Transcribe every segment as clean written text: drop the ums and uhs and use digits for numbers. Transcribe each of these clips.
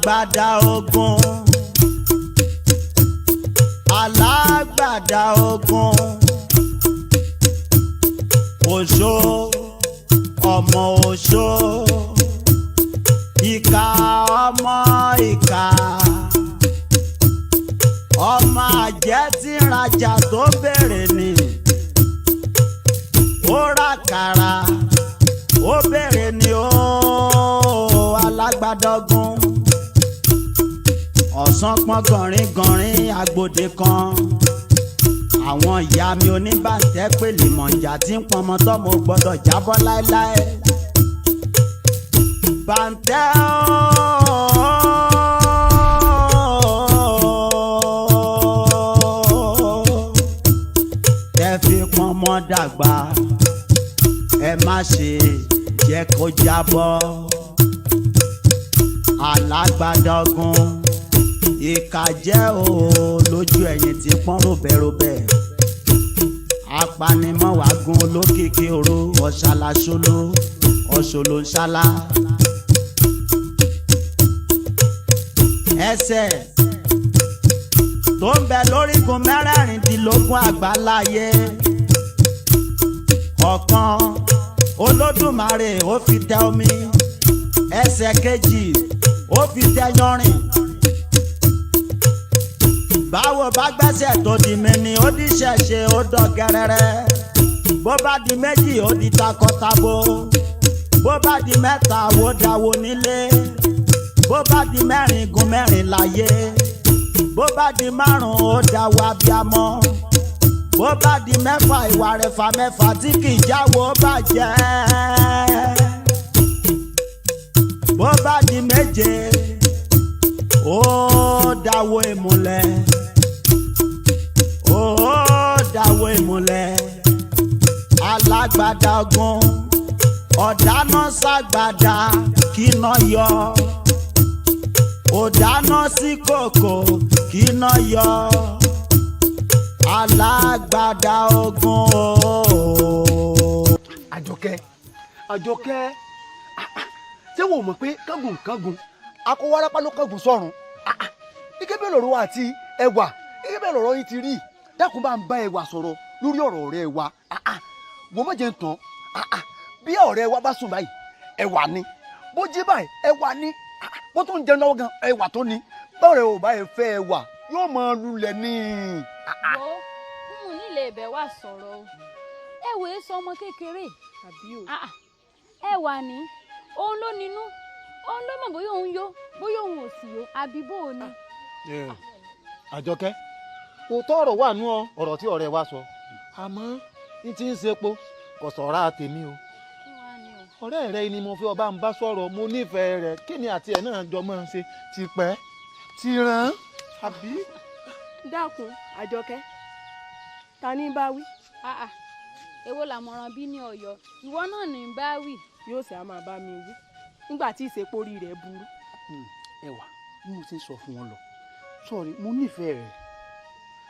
alágbádá ogun alágbádá ogun oṣó ọmọ oṣó ìkà ọmọ ìkà ọmọ àjẹ́ tí ń rajà tó béèrè ni ó ra kàrà ó béèrè ni ó alágbádọ́gún ọ̀sán pọ́n gànrín agbòde kan àwọn ìyá mi oníbàǹtẹ́ pèlè mọ̀jà tí ń pọnmọ tọ́mọ gbọ́dọ̀ jábọ́ láéláé bàǹtẹ́ ẹ fi pọnmọ dàgbà ẹ má ṣe jẹ́ kó jábọ́ alágbádọ́gún ìkà jẹ́ o lójú ẹ̀yìn tí pọ́n ròbẹ̀ròbẹ̀ apanimọ̀wágún olókìkí oró ọ̀ṣàlàṣolo ọ̀ṣọ̀lọ̀ṣàlà ẹsẹ̀ tó ń bẹ lórígun mẹ́rẹ̀ẹ̀rìndínlógún àgbáláyé ọ̀kan olódùmarè ó fi tẹ omi ẹsẹ̀ kejì ó fi tẹ yanrìn báwo bá gbẹ́sẹ̀ tó di mẹ́ni ó di ṣẹ̀ṣẹ̀ ó dán gẹ́rẹ́rẹ́ bó bá di méjì ó di takọtabo bó bá di mẹ́ta ó dáwó nílé bó bá di mẹ́rin gun mẹ́rin láyé bó bá di márùn ó dáwó abiyamọ bó bá di mẹ́fà ìwà rẹ̀ fà mẹ́fà tí kì í jáwó bàjẹ́ bó bá di méje ó dáwó ìmùlẹ̀ ó dáwó ìmùlẹ̀ alágbádá ogun ọ̀dáná ságbádá kíná yọ ọ̀dáná sí kòkò kíná yọ alágbádá ogun Àjọkẹ́ ṣé wò mọ̀ pé kángun akọwárápá ló kángun sọ́run ike bẹ́ẹ̀ lọ̀rọ̀ àti ẹwà ike bẹ́ẹ̀ lọ̀rọ̀ yín ti rí dákun bá ń bá ẹwà sọ̀rọ̀ lórí ọ̀rọ̀ ọ̀rẹ́ wa wọ́n mọ̀ jẹ́ ń tán bí ọ̀rẹ́ wa bá sùn báyìí ẹwà ni bó jí báyìí ẹwà ni bó tún jẹun lọ́wọ́ gan ẹwà tó ní bọ́ọ̀rẹ́ ò bá fẹ́ ẹwà yóò máa lulẹ̀ ní. wo n nílé ibẹ̀ wá sọ̀rọ̀ o ẹwà èso ọmọ kékeré ẹwà ni òun ló ninú òun ló mọ̀ bóyá òun yó bóyá òun ò sì yó àbí bó o ní. Àjọkẹ́ òótọ́ ọ̀rọ̀ wà nú ọ̀rọ̀ tí ọ̀rẹ́ wa sọ àmọ́ ní ti ń sepo kò sọ̀rọ̀ àtẹ̀mí o ọ̀rẹ́ rẹ ni mo fi ọba ń bá sọ̀rọ̀ mo nífẹ̀ẹ́ rẹ̀ kí ni àti ẹ̀ náà jọ máa ń ṣe tipẹ́ ti ràn àbí. dákun Àjọkẹ́ ta ni bá wí. èwo làmọ̀ràn bí ní Ọ̀yọ́ ìwọ náà ní bá wí. yóò ṣe á máa bá mi wí nígbà tí ìṣepórí rẹ̀ burú. ẹwà bí mo ṣe ń sọ fún wọn lọ sọrí mo nífẹ̀ẹ́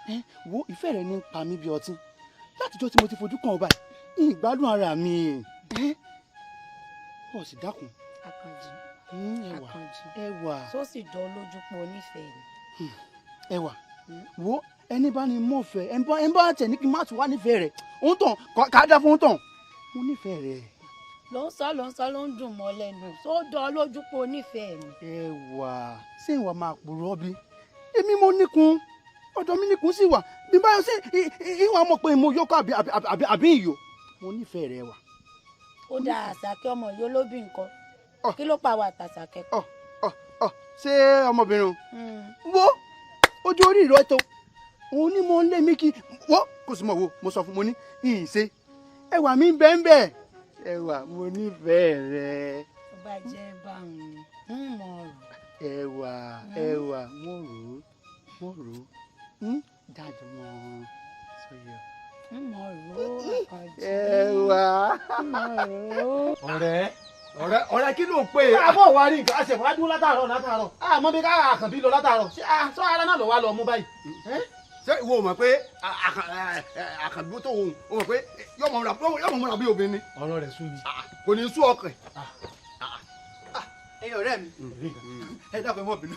rẹ̀ wo ìfẹ́ rẹ̀ ní ń pa mí bí ọtí látijọ́ tí mo ti fojú kàn ọ́ báyìí ìgbádùn ara mi ọ̀ sì dákun. Àkànjí ẹwà tó sì dán lójú pọ̀ nífẹ̀ẹ́ rẹ̀. ẹwà wo ẹni bá ní mọ̀fẹ́ ẹni bá tẹ̀ ní kí n má tún wá nífẹ̀ẹ́ rẹ̀ òun tàn ká dá fún òun tàn mo nífẹ̀ẹ́ rẹ̀. ló ń sọ ló ń dùn mọ́ lẹ́nu tó dán lójú pọ̀ nífẹ̀ẹ́ mi. ẹwà ṣé ìwà máa purọ́ bí èmi mo níkun ọ̀dọ̀ mi níkun sì wà bí báyọ̀ sí ìwà mọ̀ pé mo yọkọ̀ àbí ìyó mo nífẹ̀ẹ́ rẹ̀ wà. ó dá Àṣàkẹ́ ọmọ yìí olóbì nǹkan kí ló pa wà tàṣàkẹ́. ṣé ọmọbìnrin wo ojú orí ìrọ̀ tó òun ni mo ń lé mi kí wọ́n kò sí mọ̀ wo mo sọ fún mo ní ìṣe ẹwà mi ń bẹ́ẹ̀ bẹ́ẹ̀ ẹwà mo nífẹ̀ẹ́ rẹ̀. tó bá jẹ́ báwọn ni ń mọ̀ ọ̀rọ̀. ẹwà mo rò ó dájú mọ́ sọyọ. ń mọ̀ ọ̀rọ̀ Àkànjí. ẹwà. ń mọ̀ ọ̀rọ̀. ọ̀rẹ́ kí ló ń pè é. àbọ̀ wa rí nǹkan àṣẹ wàá dúró látàárọ̀ àmọ́ bí ká Àkànbí lọ látàárọ̀ sọ ara náà lọ wá lọ mú báyìí. ṣé ìwọ mọ̀ pé Àkànbí tó wò ó mọ̀ pé yọmọ múra bí obìnrin. ọ̀rọ̀ rẹ̀ sú mi. kò ní sú ọkàn. ẹ̀yin ọ̀rẹ́ mi ẹ dákun ẹ mọ̀ bínú.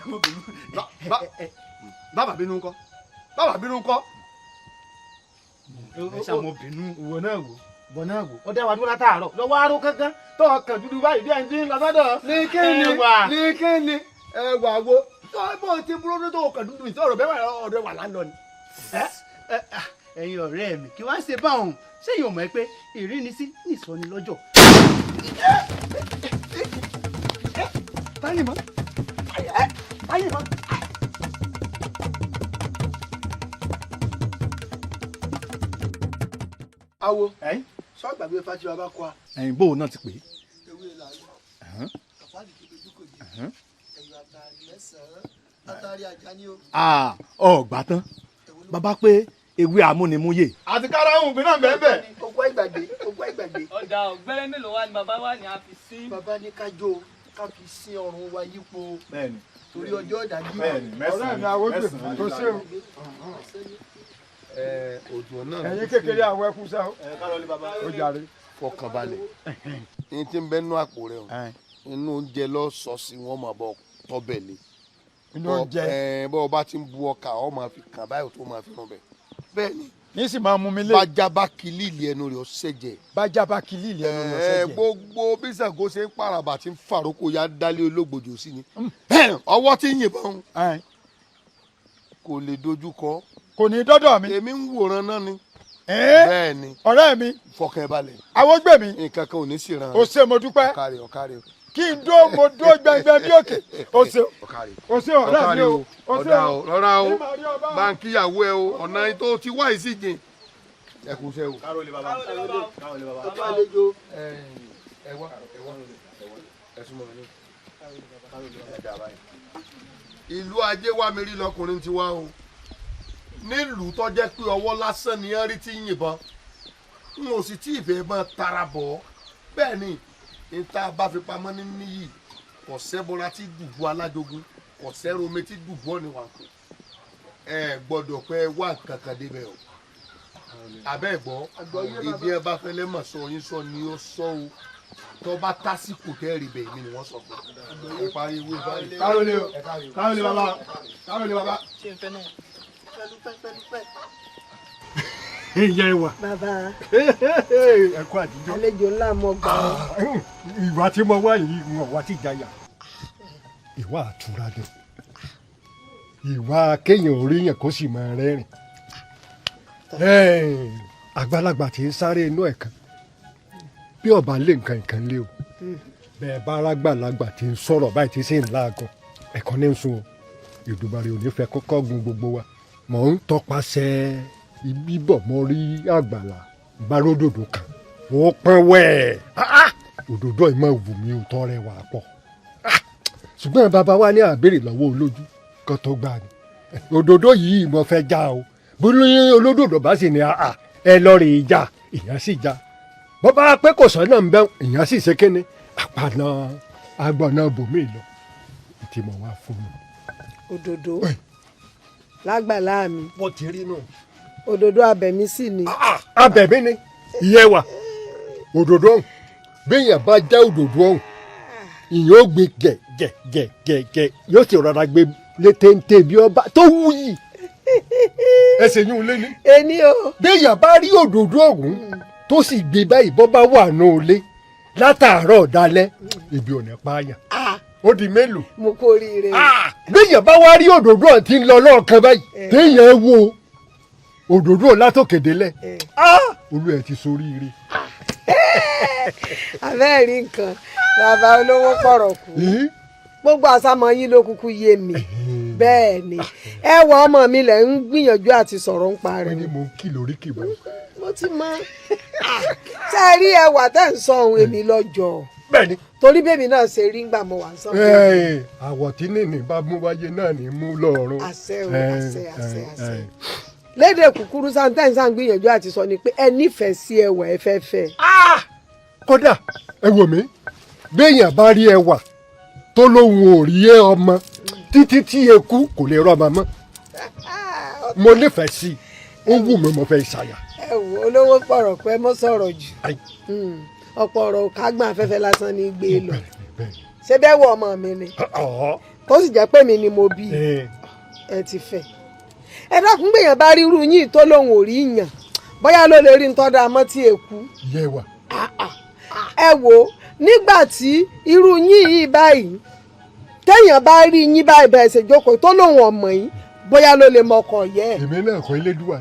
bàbá bínú ńkọ́ bàbá bínú ńkọ́. ẹ ṣàmọ̀ bínú. ìwọ náà wò bọ̀ náà wò ó dá wa dúró látàárọ̀ lọ́wọ́ aró kankan tó ọkàn dúdú báyìí bí ẹni tí ń lọ sọ́dọ̀. ní kíni ẹwà wo bó ti búrọ́dún tó kàn dúdú ìtọ́rọ̀ bẹ́ẹ̀ wà ọ̀dọ̀ wà lánàá ni. ẹ̀yin ọ̀rẹ́ mi kí wọ́n ṣe báwọn ṣéyìn ò mọ̀ pé ìrínisí nìsọni lọ́jọ́. táyì mọ́ táyì mọ́. awo sọ gbàgbé fati baba kọ a. ẹ̀yin bóun náà ti pè é. ewé làánú àfáàdì kí dojú kò jẹ ẹ̀yìn àtàrí mẹ́sàn-án àtàrí ajá ni o. ọgbà tán bàbá pé ewé amúnimúyè. àti karahun gbin náà bẹ́ẹ̀ bẹ́ẹ̀. ogun àìgbàgbé. ọ̀dà ọ̀gbẹ́rẹ́ mélòó wá ni bàbá wa ni a fi sí. bàbá ní kájọ ká fi sí ọrùn wa yípo torí ọjọ́ ìdájí. ọ̀rẹ́ mi àwògbè tó ṣe o. òjò náà. ẹ̀yin kékeré àwọn ẹkú sá o. ó jàre. fọkànbalẹ̀ ní tí ń bẹ nú àpò rẹ o inú oúnjẹ lọ sọ sí wọn máa bọ tọbẹlẹ inú oúnjẹ. bọ́ ọ bá ti ń bu ọkà ọ máa fi kàn báyìí tó máa fi rún bẹ. bẹ́ẹ̀ ni ní sì máa mú mi lé. bájá bá kìlìlì ẹnu rẹ̀ ọ̀sẹ̀ jẹ. bájá bá kìlìlì ẹnu rẹ̀ ọ̀sẹ̀ jẹ. gbogbo bí Ṣàngó ṣe ń pàràbà tí ń fàrókò ya dálé olóògbòjò sí ni. ọwọ́ tí ń yìnbọn kò lè dojú kọ. kò ní dọ́dọ̀ mi. èmi ń wòran náà ni. bẹ́ẹ̀ ni ọ̀rẹ́ mi. fọkàn balẹ̀. àwògbè mi. nǹkan kan ò ní sí ran. o ṣé mo dúpẹ́. ọ̀kàrẹ̀. kí n dó mo dó gbẹngbẹ bí òkè. o ṣé ọ̀rẹ́ mi o. ọ̀dà o rọra o báńkì ìyàwó ẹ o ọ̀nà tó ti wá ìsì jìn. ẹ kú sẹ́ o. kárólé bàbá. ọ̀pọ̀ àlejò ẹ wá ẹ súnmọ́ mi ní. ìlú ajé wa mi rí lọkùnrin ti wá o nílùú tó jẹ́ pé ọwọ́ lásán ni ẹ rí tí ń yìnbọn n ò sì tí ì fẹ́ mọ́ tara bọ̀ bẹ́ẹ̀ ni níta bá fi pamọ́ ní níyì kò sẹ́bọra tí dùbú alájogun kò sẹ́rọ omi tí dùbú ọ̀nìwà kù ẹ gbọ́dọ̀ pé wá nǹkan kan débẹ̀ o abẹ́ gbọ́ ìdí ẹ bá fẹ́ lẹ́mọ̀ sọ yín sọ ni ó sọ o tó bá tásìkò tẹ́rì bẹ̀ mí ni wọ́n sọ fún ẹ parí ìwé báyìí. kárólé o kárólé bàbá kárólé bàbá. ṣé n fẹ́ náà. ìyá ẹ wà. bàbá ẹ kú àdìjọ. àlejò ńlá mọ gbà ọ. ìwà tí mo wá yìí wọn wá ti jàyà. ìwà àtúrà ni ìwà kéèyàn oríyàn kó sì máa rẹ́rìn. àgbàlagbà tí ń sáré inú ẹ̀ kan bí ọba lé nǹkan nǹkan lé o bẹ́ẹ̀ bá arágbàlagbà tí ń sọ̀rọ̀ báyìí tí sì ń láàgọ̀ ẹ̀kọ́ ní sùn o Èdùmàrè ò ní fẹ́ kọ́kọ́ gun gbogbo wa mò ń tọpasẹ̀ ibi bọ̀ mo rí àgbàlá báródòdó kan ó pọ́n wẹ́ẹ̀ òdòdó ìmọ̀ wù mí ò tọ́ rẹ̀ wà pọ̀ ṣùgbọ́n bàbá wa ní àbèrè lọ́wọ́ olójú kan tó gbà ní òdòdó yìí mo fẹ́ já o bóyá olódòdó bá sì ní ẹ lọ rè é já ìyẹn sì já bọ́ bá pẹ́ kò sọ́nà ń bẹ́ ìyẹn sì ṣe kéne àpànà agbọ̀nà bòmí lọ tí mo wá fún mi. òdòdó lágbàlá mi. mo ti rí nù. òdòdó abẹ̀mí sì ni. abẹ̀mí ni ìyẹn wà òdòdó ọ̀hún béèyàn bá já òdòdó ọ̀hún ìyẹn ó gbé gẹ̀gẹ̀gẹ̀gẹ̀ yóò sì rọra gbé létéńté bí ọba tó wú yìí ẹsẹ̀ yín lé ní. ẹni o. béèyàn bá rí òdòdó ọ̀hún tó sì gbé báyìí bọ́ bá wà ní olé látàárọ̀ dalẹ́ ibi ò ní pààyàn ó di mélòó. mo kó oríire. béèyàn bá wá rí òdòdó ọ̀hún tí ń lọ lọ́ọ̀kan báyìí téèyàn wo òdòdó ọ̀hún látòkèdélẹ̀ olú ẹ̀ ti soríire. abẹ́ẹ̀rí nǹkan bàbá olówó pọ̀rọ̀ kù gbogbo àsámọ̀ yín ló kúkú yé mi bẹ́ẹ̀ ni ẹ wọ ọmọ mi lẹ̀ ń gbìyànjú àti sọ̀rọ̀ ń parẹ́. wọ́n ní mo ń kí lórí kì bọ́. mo ti mọ ṣe rí ẹwà tẹ́ ń sọ ohun èmi lọ́jọ́ bẹ́ẹ̀ni torí bèbí náà ṣe rí ngbà mo wà ń sọ. àwọ̀ tí nìní bá mú wáyé náà ní mú lọ́rùn. àṣẹ o àṣẹ. lédè kúkúrú sáńtẹ́ǹsì ń gbìyànjú àti sọ ni pé ẹ nífẹ̀ẹ́ sí ẹwà ẹ fẹ́ fẹ́. kódà ẹ wò mí béèyàn bá rí ẹwà tó lóhun ò rí ẹ ọmọ títí tí eku kò lè rọmọ mọ́ mo nífẹ̀ẹ́ sí i ó wù mí mo fẹ́ ṣàyà. ẹ wò olówó pọ̀rọ̀ pé mo sọ̀rọ̀ jù ọ̀pọ̀ ọ̀rọ̀ kágbọ́n afẹ́fẹ́ lásán ní gbé lọ ṣé bẹ́ẹ̀ wọ ọmọ mi ni tó sì jẹ́ pé mi ni mo bí ẹ ti fẹ́ ẹ dákun gbèyàn bá rí irú yín tó lóun ò rí yàn bóyá ló lè rí ń tọ́da mọ́ tí èkú. yé wa. ẹ wò nígbà tí irú yín yìí báyìí téèyàn bá rí yín báyìí bẹ́ẹ̀ ṣe jókòó tó lóun ọmọ yín bóyá ló lè mọkọ yẹ. èmi náà kọ́ Elédùà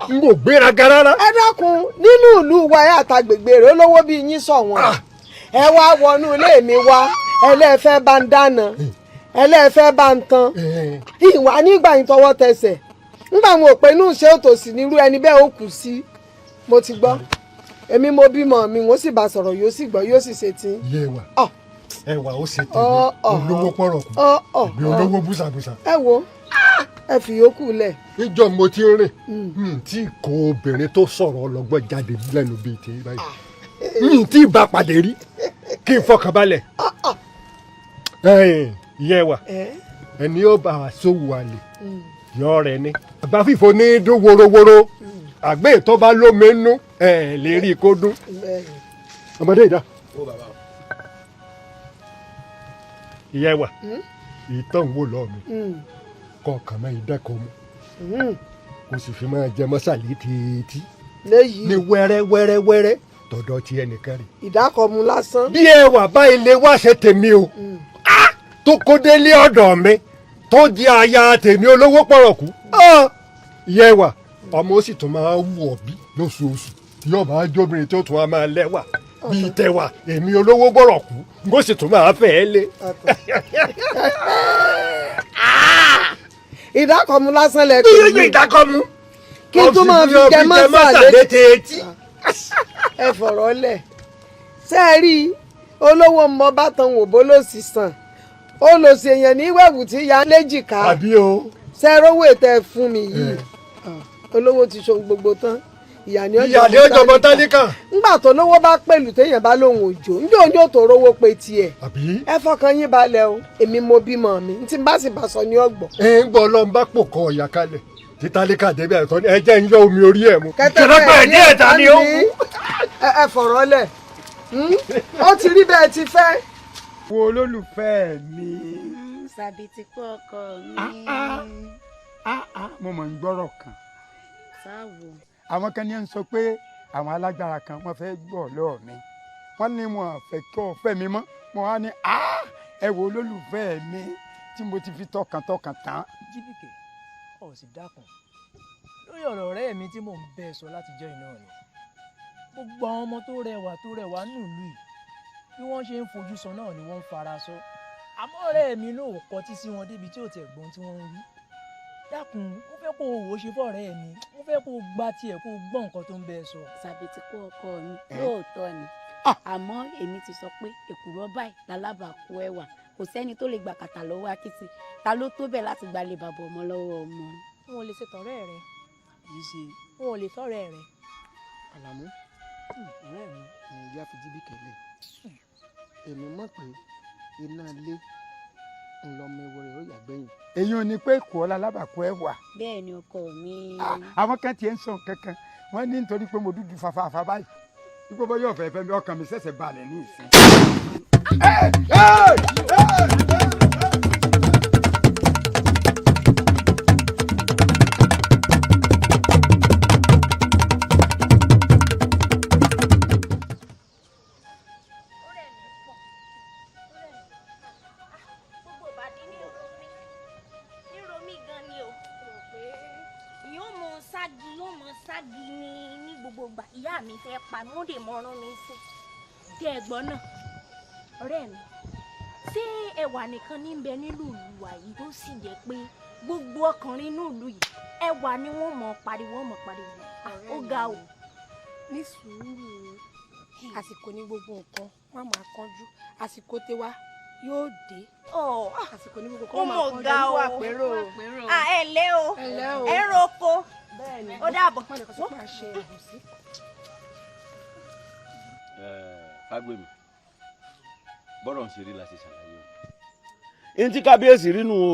ni n kò gbéraga rárá. ẹ dákun nínú ìlú wa àtàgbègbè rẹ olówó bíi yín sọ wọn ẹ wá wọnú ilé mi wá ẹlẹ́ẹ̀fẹ́ bá ń dáná ẹlẹ́ẹ̀fẹ́ bá ń tan ìwà nígbà yín tọwọ́ tẹsẹ̀ nígbà wọn ò pé inú ṣé òtòsí nírú ẹni bẹ́ẹ̀ ó kù sí mo ti gbọ́ èmi mo bímọ mi wọ́n sì bá sọ̀rọ̀ yóò sì gbọ́ yóò sì ṣe tí. yé wa ẹwà ó ṣe tèmi olówó pọ̀rọ̀ kù ìgbé olówó búṣàbúṣà. ẹ wo ẹ fi yòókù lẹ̀. níjọ́ mo ti ń rìn tí kò obìnrin tó sọ̀rọ̀ ọlọ́gbọ́n jáde lẹ́nu bíi ti báyìí tí bá pàdé rí kí n fọkàn balẹ̀. yẹ wa ẹni ó bá wa sówó àlè yọ rẹ ní. àgbà fífo ní dún worowóró àgbẹ̀ tó bá lómi nú lè rí i kó dún. ọmọdé ìdá. ìyá wa ìtàn wo lọ mi kọkàn máa ń dẹ́kọ̀ mu kò sì fi máa jẹ mọ́sàlì títí ní wẹ́rẹ́wẹ́rẹ́wẹ́rẹ́ tọ̀dọ̀ ti ẹnìkan rè. ìdákọ̀mu lásán. bí ẹwà báyìí lè wá ṣe tèmi o tó kó délé ọ̀dọ̀ mi tó di aya tèmi olówó pọ̀rọ̀kú ìyá ẹwà ọmọ ó sì tún máa wù ọ́ bí lóṣooṣù yóò máa jóbìnrin tó tún á máa lẹ́wà bíi tẹwà èmi olówó pọ̀rọ̀kú ó sì tún máa fẹ́ ẹ lé. ìdákọ̀mu lásán lẹ pé mi ìdákọ̀mu kí n tún máa fi jẹ mọ́sàlẹ̀ tètè. ẹ fọ̀rọ̀ lẹ̀ ṣé ẹ rí olówó mọ bátan wò bó ló sì sàn ó lọ sí èèyàn ní wẹ̀wù tí ya léjìká àbí o ṣe rówó ètò ẹ̀ fún mi yìí olówó ti ṣohun gbogbo tán ìyá ni ọjọ́ bọ́ tálíkà. ńgbà tó lówó bá pẹ̀lú téèyàn bá lóhùn òjò ńjẹ́ òun yóò tó rówó pé tiẹ̀ ẹ fọkàn yín balẹ̀ o èmi mo bímọ mi n tí bá sì bá sọ ní ọgbọ̀n. ẹ ń gbọ́ ọlọ́run bá pò kọ ọ̀yà kalẹ̀ tí tálíkà débi àìsàn ni ẹ jẹ́ ń yọ omi orí ẹ̀ mu. kẹtẹkẹ ní ẹ̀dá ni ó kú. ẹ fọ̀rọ̀ lẹ̀ ó ti rí bẹ́ẹ̀ ti fẹ́. wo olólùfẹ́ mi. Sàbìtì kú ọkọ mi. mo mọ̀ ń gbọ́rọ̀ kan. sáwò. àwọn kan ní ń sọ pé àwọn alágbára kan wọ́n fẹ́ gbọ́ lọ́ọ̀ mi wọ́n ní wọn fẹ́ kí ọ fẹ́ mi mọ́ mo wá ní ẹ wo olólùfẹ́ mi tí mo ti fi tọkàntọkàn tán. Jíbìkẹ́ ọ̀ sì dákun lórí ọ̀rọ̀ ọ̀rẹ́ mi tí mò ń bẹ́ẹ̀ sọ láti jẹ́ iná ni gbogbo àwọn ọmọ tó rẹwà nílùú yìí bí wọ́n ṣe ń fojú sọ náà ni wọ́n ń fara sọ àmọ́ ọ̀rẹ́ mi náà ò kọtí sí wọn débi tí ò tẹ̀ gbọ́n tí wọ́n ń wí dákun mo fẹ́ kó o wò ó ṣe fọ́ọ̀rẹ́ mi mo fẹ́ kó o gba tiẹ̀ kó o gbọ́ nǹkan tó ń bẹ́ẹ̀ sọ. Sàbìtì kú ọkọ mi lóòótọ́ ni àmọ́ èmi ti sọ pé èkùrọ́ báyìí lálábàákú ẹwà kò sẹ́ni tó lè gbà kàtà lọ́wọ́ akitì ta ló tó bẹ̀ láti gbalẹ̀ bàbá ọmọ lọ́wọ́ ọmọ. n ò lè ṣe tọ̀rẹ́ rẹ yìí ṣe n ò lè tọ̀rẹ́ rẹ. Àlàmú ọ̀rẹ́ mi ìyá fi Jíbìkẹ́ lẹ̀ èmi mọ̀ pé iná ilé ńlọmọ ewu rẹ̀ ó yàgbẹ́yìn. èyí ò ní pé kò ọ́ lálábàákú ẹ wà. bẹ́ẹ̀ ni ọkọ mi. àwọn kan tiẹ̀ ń sọ kankan wọ́n ní nítorí pé mo dúdú fafafa báyìí ipò bọ́ yóò fẹ́ mi ọkàn mi ṣẹ̀ṣẹ̀ balẹ̀ ní ìsìn. ìyá mi fẹ́ pa mí ó lè mọ ọrùn mi sí tí ẹ̀gbọ́n náà ọ̀rẹ́ mi ṣé ẹwà nìkan ní bẹ nílùú ìlú wa yìí tó sì jẹ́ pé gbogbo ọkùnrin nílùú yìí ẹwà ni wọ́n mọ̀ pariwo ó ga o. ní sùúrù àsìkò ní gbogbo nǹkan wọn máa kánjú àsìkò tiwa yóò dé. àsìkò ní gbogbo nǹkan wọn máa kánjú ní àpérò. ẹ ǹlẹ́ o ẹ ń roko ó dàbọ̀. Fágbèmí bọ́rọ̀ ń ṣe rí la ṣe ṣàlàyé o. n tí kábíyèsí rínú o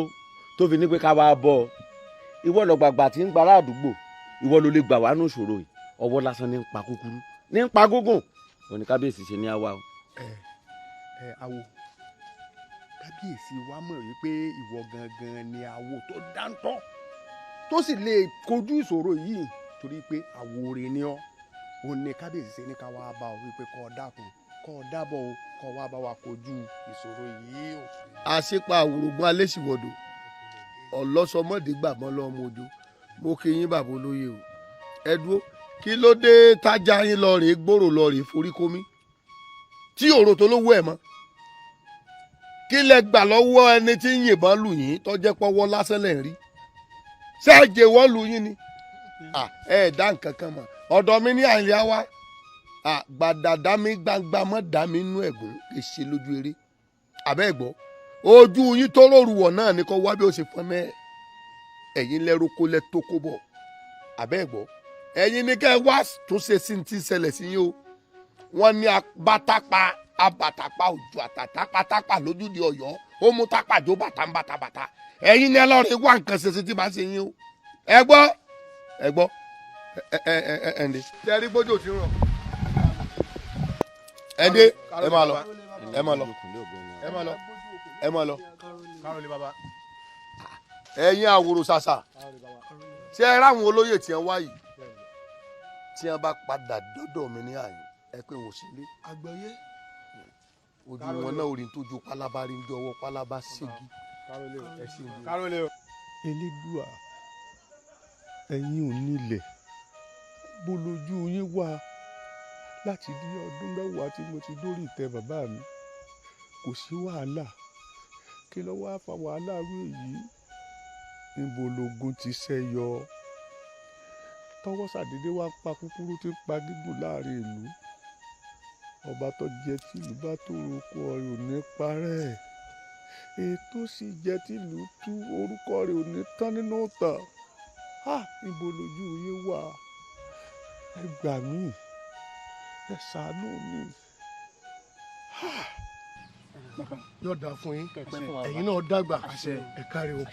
tó fi ní pé ká wá bọ́ ọ ìwọ lọ́gbàgbà tí ń gbàrà àdúgbò ìwọ ló lè gbà wá ní ìṣòro yìí ọwọ́ lásán ní ń pa kúkúrú ní ń pa gúngùn òní kábíyèsí ṣe ní àwa o. Awo kábíyèsí wa mọ̀ wípé ìwọ gangan ni awo tó dáńtọ́ tó sì lè kojú ìṣòro yìí torí pé àwòrè ni ọ́ ò ní kábíyèsí ṣe ní ká wá bá ọ wípé kó dákun kó dábọ̀ o kó wá bá wa kojú ìṣòro yìí o. àṣepa àwòrògùn alẹ́sìwọ̀dọ̀ ọlọ́sọmọdé gbàgbọ́n lọ́mọ ojú mo kí yín bàbá olóye o ẹ dúró kí ló dé tájà yín lọ rèé gbòòrò lọ rèé forí komi tí òrò tó lówó ẹ̀ mọ́ kí lẹ gbà lọ́wọ́ ẹni tí ń yìnbọn lù yín tó jẹ́ pọ́wọ́ lásán lẹ̀ ń rí ṣé ẹ jẹ wọ́n lù yín ni ẹ dá nǹkan kan mọ̀ ọ̀dọ̀ mi ní àìlíà wa gbàdàdà mi gbangba mọ́ dá mi nú ẹ̀gún kì í ṣe lójú eré àbẹ́ ẹ̀gbọ́ ojú yín tó rọrùwọ̀ náà ni kò wá bí ó ṣe fọ́n mẹ́ ẹ̀yin lẹ́rú kó lẹ́ tó kó bọ̀ àbẹ́ ẹ̀gbọ́ ẹ̀yin ni kẹ́ ẹ wá tún ṣe sí ti ṣẹlẹ̀ sí yín o wọ́n ní abàtàpá òjò àtàtàpátápà lójúde Ọ̀yọ́ ó mú tápàjó bàtà ń bàtàbàtà ẹ̀yin ni ẹlọ́rin wá nǹkan ṣe sí tí bá ṣe yín o ẹ gbọ́ ẹ̀ǹdẹ̀ tí ẹ rí bójú ò ti ràn ẹ̀ǹdẹ̀ ẹ máa lọ ẹ̀yin àwòrò ṣàṣà ṣé ẹ ráwọn olóyè tí ẹ wá yìí tí ẹ bá padà dọ́dọ̀ mi ní àyè ẹ pé wọn ò sí ilé àgbọ̀yé ojú wọn náà orin tó ju pálábá rí ń jọ ọwọ́ pálábá ségi. Elédùà ẹ̀yin ò nílẹ̀ bó lójú yín wà láti bí ọdún mẹ́wàá tí mo ti dórí ìtẹ́ bàbá mi kò sí wàhálà kí ló wá fa wàhálà rú èyí níbo lógun ti ṣẹ́yọ tọwọ́ ṣàdédé wá pa kúkúrú tí ń pa gígùn láàrin ìlú ọba tó jẹ tìlú bá tó orúkọ rẹ̀ ò ní parẹ́ ètò sì jẹ tìlú tú orúkọ rẹ̀ ò ní tán nínú ìtàn níbo lójú yín wà ẹ gbà mí ẹ ṣàánú mi. yóò dáa fún yín ẹ̀yin náà dàgbà ẹ káre o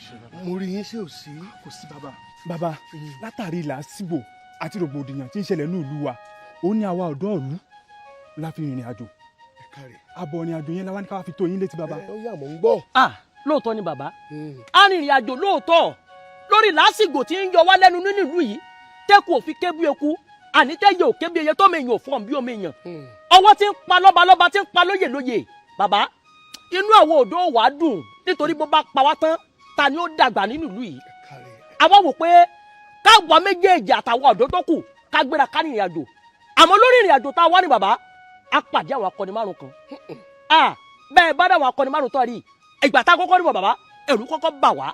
mo rí yín sí òsì. kò sí bàbá. bàbá látàrí làásìgbò àti rògbòdìyàn tí ń ṣẹlẹ̀ ní ìlú wa ó ní àwa ọ̀dọ́ ìlú la fi rìnrìn àjò àbọ̀ ìrìn àjò yẹn la wá ní ká wá fi tó yín létí bàbá. ó yà mọ̀ ń gbọ́. lóòótọ́ ni bàbá a rìnrìn àjò lóòótọ́ lórí làásìgbò tí ń yọ wá lẹ́nu nínú ìlú yìí tẹ́kù òfin kébí eku ànítẹ́yẹ òkébí eye tó mèèyàn fọ́n bí omi èèyàn ọwọ́ tí ń pa lọ́balọ́ba tí ń pa lóyè lóyè bàbá inú àwọn òdo wà á dùn nítorí bó bá pa wá tán ta ni ó dàgbà nínú ìlú yìí àwa wò pé káwa méjèèjì àtàwọn ọ̀dọ́ tó kù ká gbéra ká rìnrìn àjò àmọ́ lórí ìrìn àjò tá a wá ní bàbá a pàdé àwọn akọni márùn kan bẹ́ẹ̀ bá dá àwọn akọni márùn tó rí ìgbà tá a kọ́kọ́ rí wọn bàbá ẹ̀rù kọ́kọ́ bà wá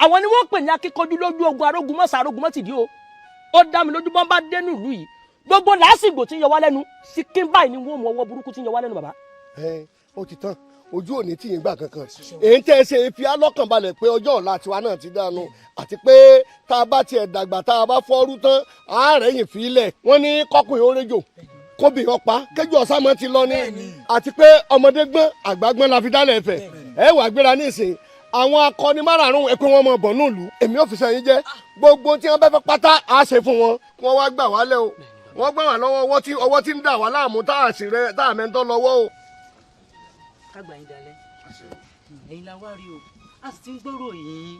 àwọn ni wọ́n pè ní akíkanjú lójú ogun arógun mọ́sà arógun mọ́tìdí o ó dá mi lójú bọ́n bá dénú ìlú yìí gbogbo làásìgbò tí ń yọ wá lẹ́nu sí kí n báyìí ni wọ́n mú ọwọ́ burúkú tí ń yọ wá lẹ́nu bàbá. ó ti tán ojú òní tí yín gbà kankan èyí tẹ́ ẹ ṣe fi alọ́kànbalẹ̀ pé ọjọ́ ọ̀la tiwa náà ti dànù àti pé tá a bá tiẹ̀ dàgbà tá a bá fọ́ọ́rú tán àárẹ̀ yìí fi ilẹ̀ wọ́n ní kọ́kùnrin ó réjò kóbì ọ̀pá kéjù ọ̀sàmọ́ ti lọ ní àti pé ọmọdé gbọ́n àgbà gbọ́n la fi dálẹ̀ ẹ̀fẹ̀ ẹ wà gbéra nísìnyí àwọn akọni márààrún ẹ pé wọ́n mọ bọ̀ nílùú èmi ò fi sẹ́yìn jẹ́ gbogbo tí wọ́n bá fẹ́ pátá á ṣe fún wọn kí wọ́n wá gbà wálẹ̀ o wọ́n gbà wá lọ́wọ́ ọwọ́ tí ń dà wá láàmú tá a sì rẹ tá a mẹ́ńtọ́ lọ́wọ́ o. kágbà yín dalẹ̀ ẹ̀yin la wá rí o a sì ti ń gbọ́rọ̀ yìí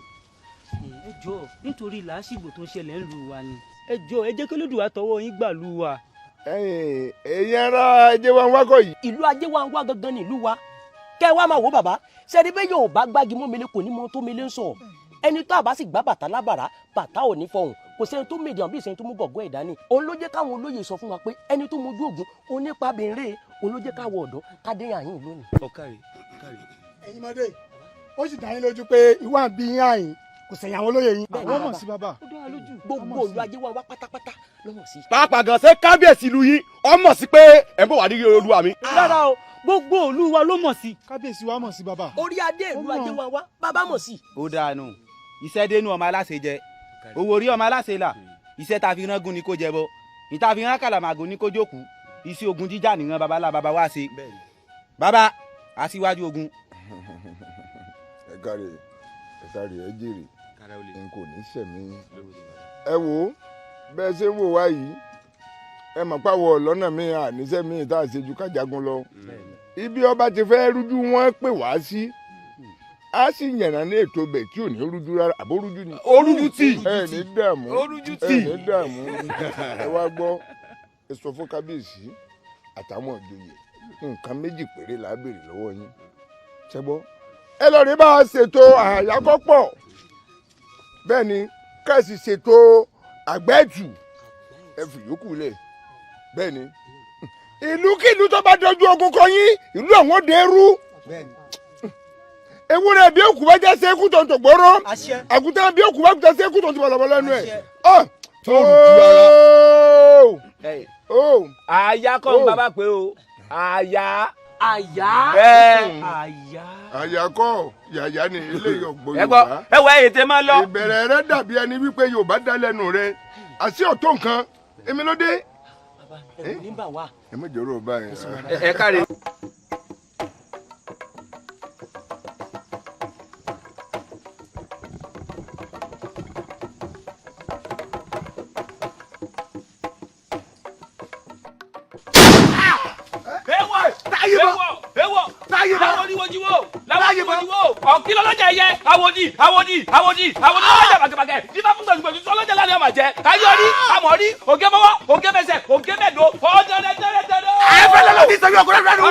ẹ jọ̀ọ́ nítorí làásìgbò tó ń ṣẹlẹ̀ ń lù wá ni ẹ jọ̀ọ́ ẹ jẹ́ kí Olódùà tọwọ́ yín gbà lù wá. èyí ara ajé wa ń wá kọ́ yìí. ìlú ajé wa ń wá gangan ní ìlú wa kẹ́ ẹ wá máa wò bàbá ṣẹ́ni bẹ́ẹ̀ yóò bá gbági mọ́ mele kò ní mọ tó mele ń sọ ẹni tó àbá sì gbá bàtà lábàrá bàtà ò ní fọhùn kò sẹ́ni tó mèdì àwọn bí ìsẹ́ni tó mú gọ̀gọ́ ẹ̀dá ni òun ló jẹ́ káwọn olóyè sọ fún wa pé ẹni tó mojú ògùn òun nípa bẹ̀rẹ̀ òun ló jẹ́ káwọn ọ̀dọ́ kádé àyìn lónìí. ọ̀kàrẹ̀ ẹ̀yin mọ́dé ó sì dá yín lójú pé ìwà bí yín àyìn kò sẹ̀yìn àwọn olóyè yín. wọ́n mọ̀ sí bàbá. gbogbo olú ajé wa wá pátápátá ló mọ̀ sí. pàápàá gan ṣe kábíyèsí ìlú yìí ọ mọ̀ sí pé ẹ̀ ń bọ̀ wá ní olúwa mi. rárá o gbogbo ìlú wa ló mọ̀ sí. kábíyèsí wa mọ̀ sí bàbá. orí adé ìlú ajé wa wá bàbá mọ̀ sí. ó dànù iṣẹ́ dénú ọmọ aláṣẹ jẹ owó orí ọmọ aláṣẹ là iṣẹ́ ta fi rán gun ni kó jẹ bọ ìta fi rán kàlàmàgò ni kó jókòó iṣẹ́ ogun jíjà nìran babalá baba wá ṣe bàbá aṣíwájú ogun. ẹ káre ẹ jèrè n kò ní sẹ̀mí. ẹ wò ó bẹ́ẹ̀ ṣe ń wò wá yìí ẹ mọ̀ pàwọ̀ lọ́nà mi àníṣe mi tá a ṣe ju kájagun lọ ibi ọba ti fẹ́ rújú wọn pè wá sí a sì yànnà ní ètò bẹ̀ tí ò ní rújú rárá àbó rújú ni. orújú tì. ẹ ní dààmú orújú tì. ẹ ní dààmú ẹ wá gbọ́ ẹ sọ fún kábíyèsí àtàwọn ìjòyè nǹkan méjì péré là á béèrè lọ́wọ́ yín ṣẹ́gbọ́ ẹ lọ rí bá a ṣètò àyákọ́pọ̀ bẹ́ẹ̀ ni ká sì ṣètò àgbẹ̀tù ẹ fi yòókù lẹ̀ bẹ́ẹ̀ ni ìlúkìlú tó bá dojú ogun kọ yín ìlú àwọn dẹrú ewúrẹ́ bí òkú bá jẹ́ sẹ́kù tó ń tò gbóró àgùntàn bí òkú bá jẹ́ sẹ́kù tó ń tò bọ̀lọ̀bọ̀lọ̀ ẹnu ẹ̀. àyà kọ́ ń bàbá pé o àyà. àyà. àyà kọ́ yàyà ni eléyìí ọ̀gbọ́n Yorùbá. ẹ wọ ẹyẹ tẹ máa lọ. ìbẹ̀rẹ̀ rẹ dàbí ẹni wípé Yorùbá dá lẹ́nu rẹ àti ọ̀tọ̀ nǹkan èmi ló dé. ẹ̀rù ní bà wá. ẹ má jọ̀rọ̀ ọba yẹn. ẹ káre. ọ̀kìlọ̀ lọ́jà ẹ̀yẹ àwòdì lọ́jà bàgẹ̀bàgẹ̀ nípa fún gbẹ̀gbẹ̀gbẹ̀ tó lọ́jà lánàá máa jẹ káyọ̀rí àmọ̀rí ògé mọ́wọ́ ògé mẹsẹ̀ ògé mẹ́dọ̀ ọ̀dẹ̀dẹ̀dẹ̀dẹ̀. ẹ fẹ́ lọ́lọ́ ti sẹ́yìn ọkùnrin fẹ́ nu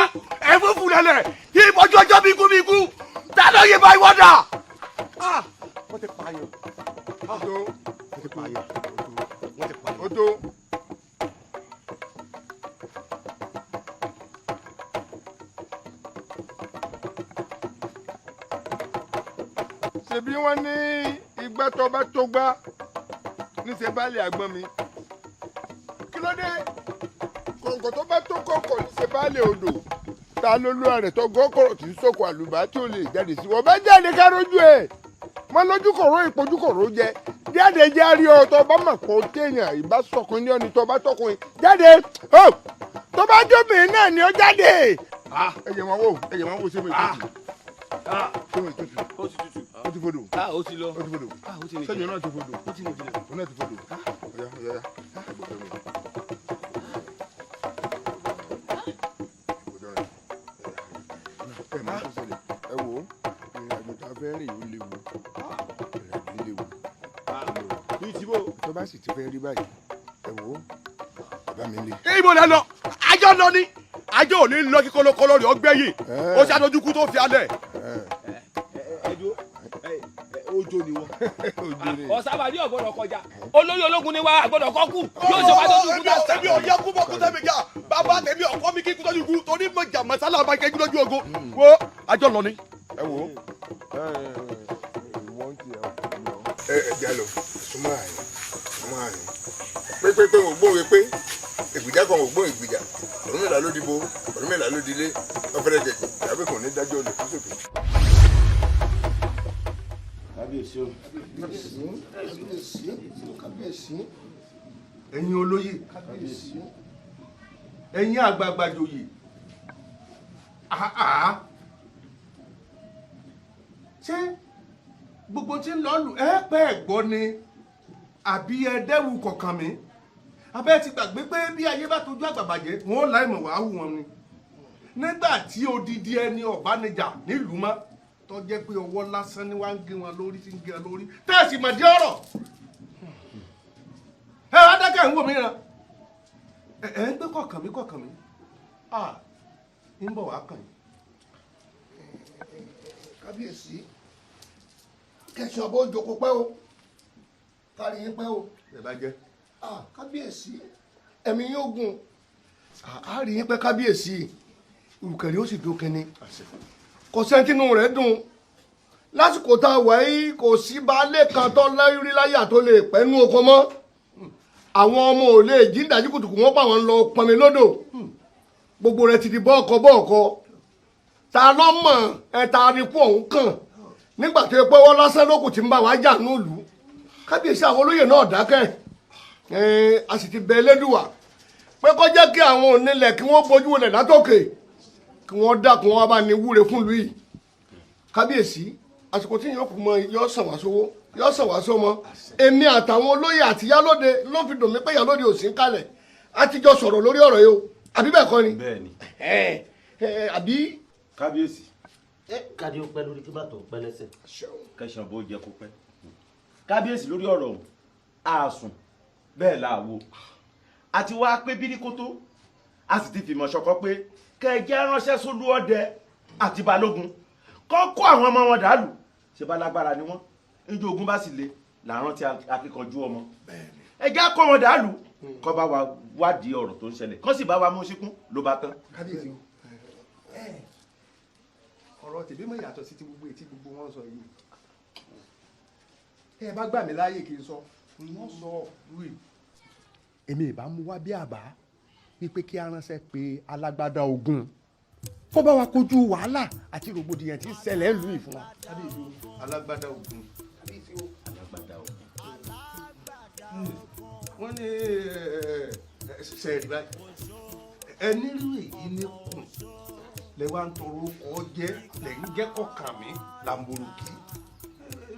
ẹ fún fúnlẹ̀ kí ìbọjú ọjọ́ bí ikú dáná yé bá ìwọ́n dà. wọ́n ti pààyàn wọ́n ti pààyàn ó tó. ṣebí wọ́n ní igbá tó bá tó gbá níṣẹ́ baálé àgbọn mi kí ló dé kọ̀ǹkọ̀ tó bá tó kọ̀ǹkọ̀ níṣẹ́ baálé odò ta ló lóra rẹ̀ tó gọ́kọ̀rọ̀ tí ń sọ̀kò àlùbá tí ó lè jáde sí wọ́n bá jáde ká rójú ẹ̀ mọ́ lójú kòró ìpojú kòró jẹ jáde járe ọ tó bá mọ̀ pé ó téèyàn ìbá sọkùnrin ní ọ̀nì tó bá tọkùnrin jáde tó bá jóbìnrin náà ni ó jáde. ẹ̀yẹ̀ wọn wò ṣé mo ìtútù ṣé mo ìtútù ó ti fodò. ó ti lọ. ó ti fodò. sẹ́yìn náà ti fodò. ó ti lọ. ó náà ti fodò. ọ̀yá. ẹ máa tó ṣẹlẹ̀ ẹ wò ó ìrìn àjò tá a fẹ́ rìn ó léwu ìrìn àjò léwu. bíi tí bò. tó bá sì ti fẹ́ rí báyìí ẹ wò ó bàbá mi lè. ibo la lọ àjọ lọ ni àjọ ò ní lọ kí kọlọkọlọ rẹ ọgbẹ yìí ó ṣàdójúkú tó fi alẹ. ojo ni wọn. ọ̀sábàdí ọ̀gbọ́dọ̀ kọjá olórí ológun ni wa àgbọ́dọ̀ kọ́kù yóò ṣe wájú ojú kúta. èmi ò yẹ kú bọ́ kú tẹ́mi jà bàbá tèmi ọkọ mi kí kú tọ́jú kú torí mo jà mọ́sálà bá kẹ́kí lójú ogun wo àjọ lọ ni. ẹ wo wọ́n ti ẹ jà lọ súnmọ́ àyè pépépé ò gbóhùn pé ìgbìjà kan ò gbóhùn ìgbìjà ọdún mẹ́ta ló dìbò ọdún mẹ́ta ló dilé ọ̀fẹ́rẹ́ jẹ̀jẹ̀ tàbí kò ní dájọ́ olè fún sókè. kábíyèsí o. kábíyèsí ẹ̀yin olóyè ẹ̀yin àgbààgbà joyè ṣé gbogbo tí ń lọ lù ẹ pẹ́ ẹ̀ gbọ́ ni àbí ẹ dẹ́wù kọ̀ọ̀kan mi abẹ́ ti gbàgbé pé bí ayé bá tójú àgbàbàjẹ́ wọn ò láì mọ̀ wàá hù wọn ni nígbà tí odidi ẹni ọ̀bánijà nílùú mọ́ tó jẹ́ pé ọwọ́ lásán ni wọ́n á ń gé wọn lórí tí ń gé wọn lórí tẹ́ẹ̀sì mọ̀dí ọ̀rọ̀ ẹ wá dákẹ́ ń wò mí ràn ẹ ń gbé kọ̀ọ̀kan mi ń bọ̀ wá kàn yín. kábíyèsí kẹsàn án bó jókòó pẹ́ o kárí yín pẹ́ o. ẹ bá jẹ́. kábíyèsí ẹ̀mí yóò gùn á rí yín pẹ́ kábíyèsí ìrùkẹ̀rẹ̀ ó sì dún kínní kò sẹ́ńtínú rẹ̀ dùn lásìkò tá a wà yìí kò sí baálé kan tó láyúrí láyà tó lè pẹ́nu oko mọ́ àwọn ọmọ ò lè jí ìdájí kùtùkù wọn pa wọn lọ pọnmi lódò gbogbo rẹ̀ ti di bọ́ọ̀kọ ta ló mọ̀ ẹ ta ni kú ọ̀hún kàn nígbà tó yẹ pé wọ́n lásán lókùn tí ń bá wa jà nílùú kábíyèsí àwọn olóyè náà dákẹ́ a sì ti bẹ Elédùwà pé kó jẹ́ kí àwọn onílẹ̀ kí wọ́n bójú wọlé látòkè kí wọ́n dákun wọn bá ní wúre fún ìlú yìí kábíyèsí àsìkò tí yóò kú mọ yóò sàn wá sówó yóò sàn wá sọmọ èmi àtàwọn olóyè àti yálóde ló fi dùn mí pé yálóde ò sí ń kalẹ̀ a ti jọ sọ̀rọ̀ lórí ọ̀rọ̀ yìí o àbí bẹ́ẹ̀ kọ́ ni. bẹ́ẹ̀ni. àbí. kábíyèsí káde ó pẹ́ lórí kí bàtọ̀ pẹ́ lẹ́sẹ̀ kẹsàn bó jẹ kó pẹ́ kábíyèsí lórí ọ̀rọ̀ ọ̀hún àsùn bẹ́ẹ̀ là wò àti wá pé bíríkótó a sì ti fìmọ̀ ṣọ̀kan pé kẹjẹ́ ránṣẹ́ sólú ọdẹ àti balógun kọ́ kó àwọn ọmọ wọn dàlù ṣe bá lágbára ni wọ́n níjó ogun bá sì le làárọ̀ tí akíkanjú ọmọ ẹjẹ́ kó wọn dàlù kọ́ bá wa wádìí ọ̀rọ̀ tó ń ṣẹlẹ̀ kọ́ sì bá wa mú síkún ló bá tán. kábíyèsí ọ̀rọ̀ tèmi mọ̀ yàtọ̀ sí ti gbogbo ètí gbogbo wọn sọ yìí ẹ bá gbà mí láàyè kí n sọ wọ́n sọ wíì èmi ìbá mú wá bí àbá wípé kí a ránṣẹ́ pé alágbádá ogun kó bá wa kojú wàhálà àti rògbòdìyàn tí ń ṣẹlẹ̀ lù í fún wa. kábíyèsí alágbádá ogun kábíyèsí alágbádá ogun wọ́n ní sẹ́ẹ̀rì báyìí ẹni rí èyí ní kùn lẹ wá ń tọrọ ọkọ jẹ lẹ́yìn jẹ kọkàn mi làǹbòròkì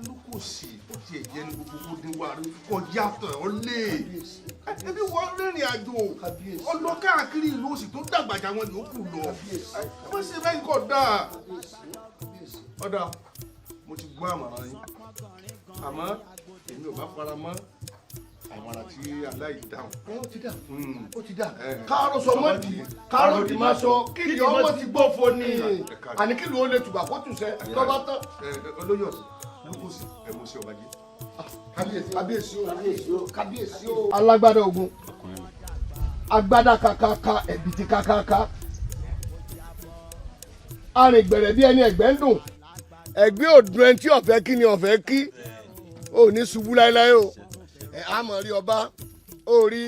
ló kò sí ó tiẹ̀ jẹ́ ní gbogbo ní wà rí kọjá tán ọ lé ẹbí wọ́n rìnrìn àjò ọlọ káàkiri ìlú òsì tó dàgbàjà wọn yòókù lọ wọ́n ṣe bẹ́ẹ̀ kọ́ dáa ọ̀dà mo ti gbọ́ àmọ̀ràn yín àmọ́ èmi ò bá fara mọ́ àmọ̀ràn tí aláìdáhùn. ó ti dà ó ti dà káàró sọ mọ́ di káàró di máa sọ kí ni ọmọ ti gbófo ni àní kí ló lè tùbà kó tù sẹ lọ́ba tán. olóyè ọ̀sìn ló kù sí ẹ̀mú sí ọba jẹ́. kábíyèsí o kábíyèsí o. alágbádá ogun agbádá kakaka ẹ̀bìtì kakaka arìngbẹ̀rẹ̀ bí ẹni ẹ̀gbẹ́ ń dùn ẹ̀gbẹ́ òdùn ẹni tí ọ̀fẹ́ kí ni ọ̀fẹ́ kí ò ní ṣubú láéláé o àmọ́ rí ọba orí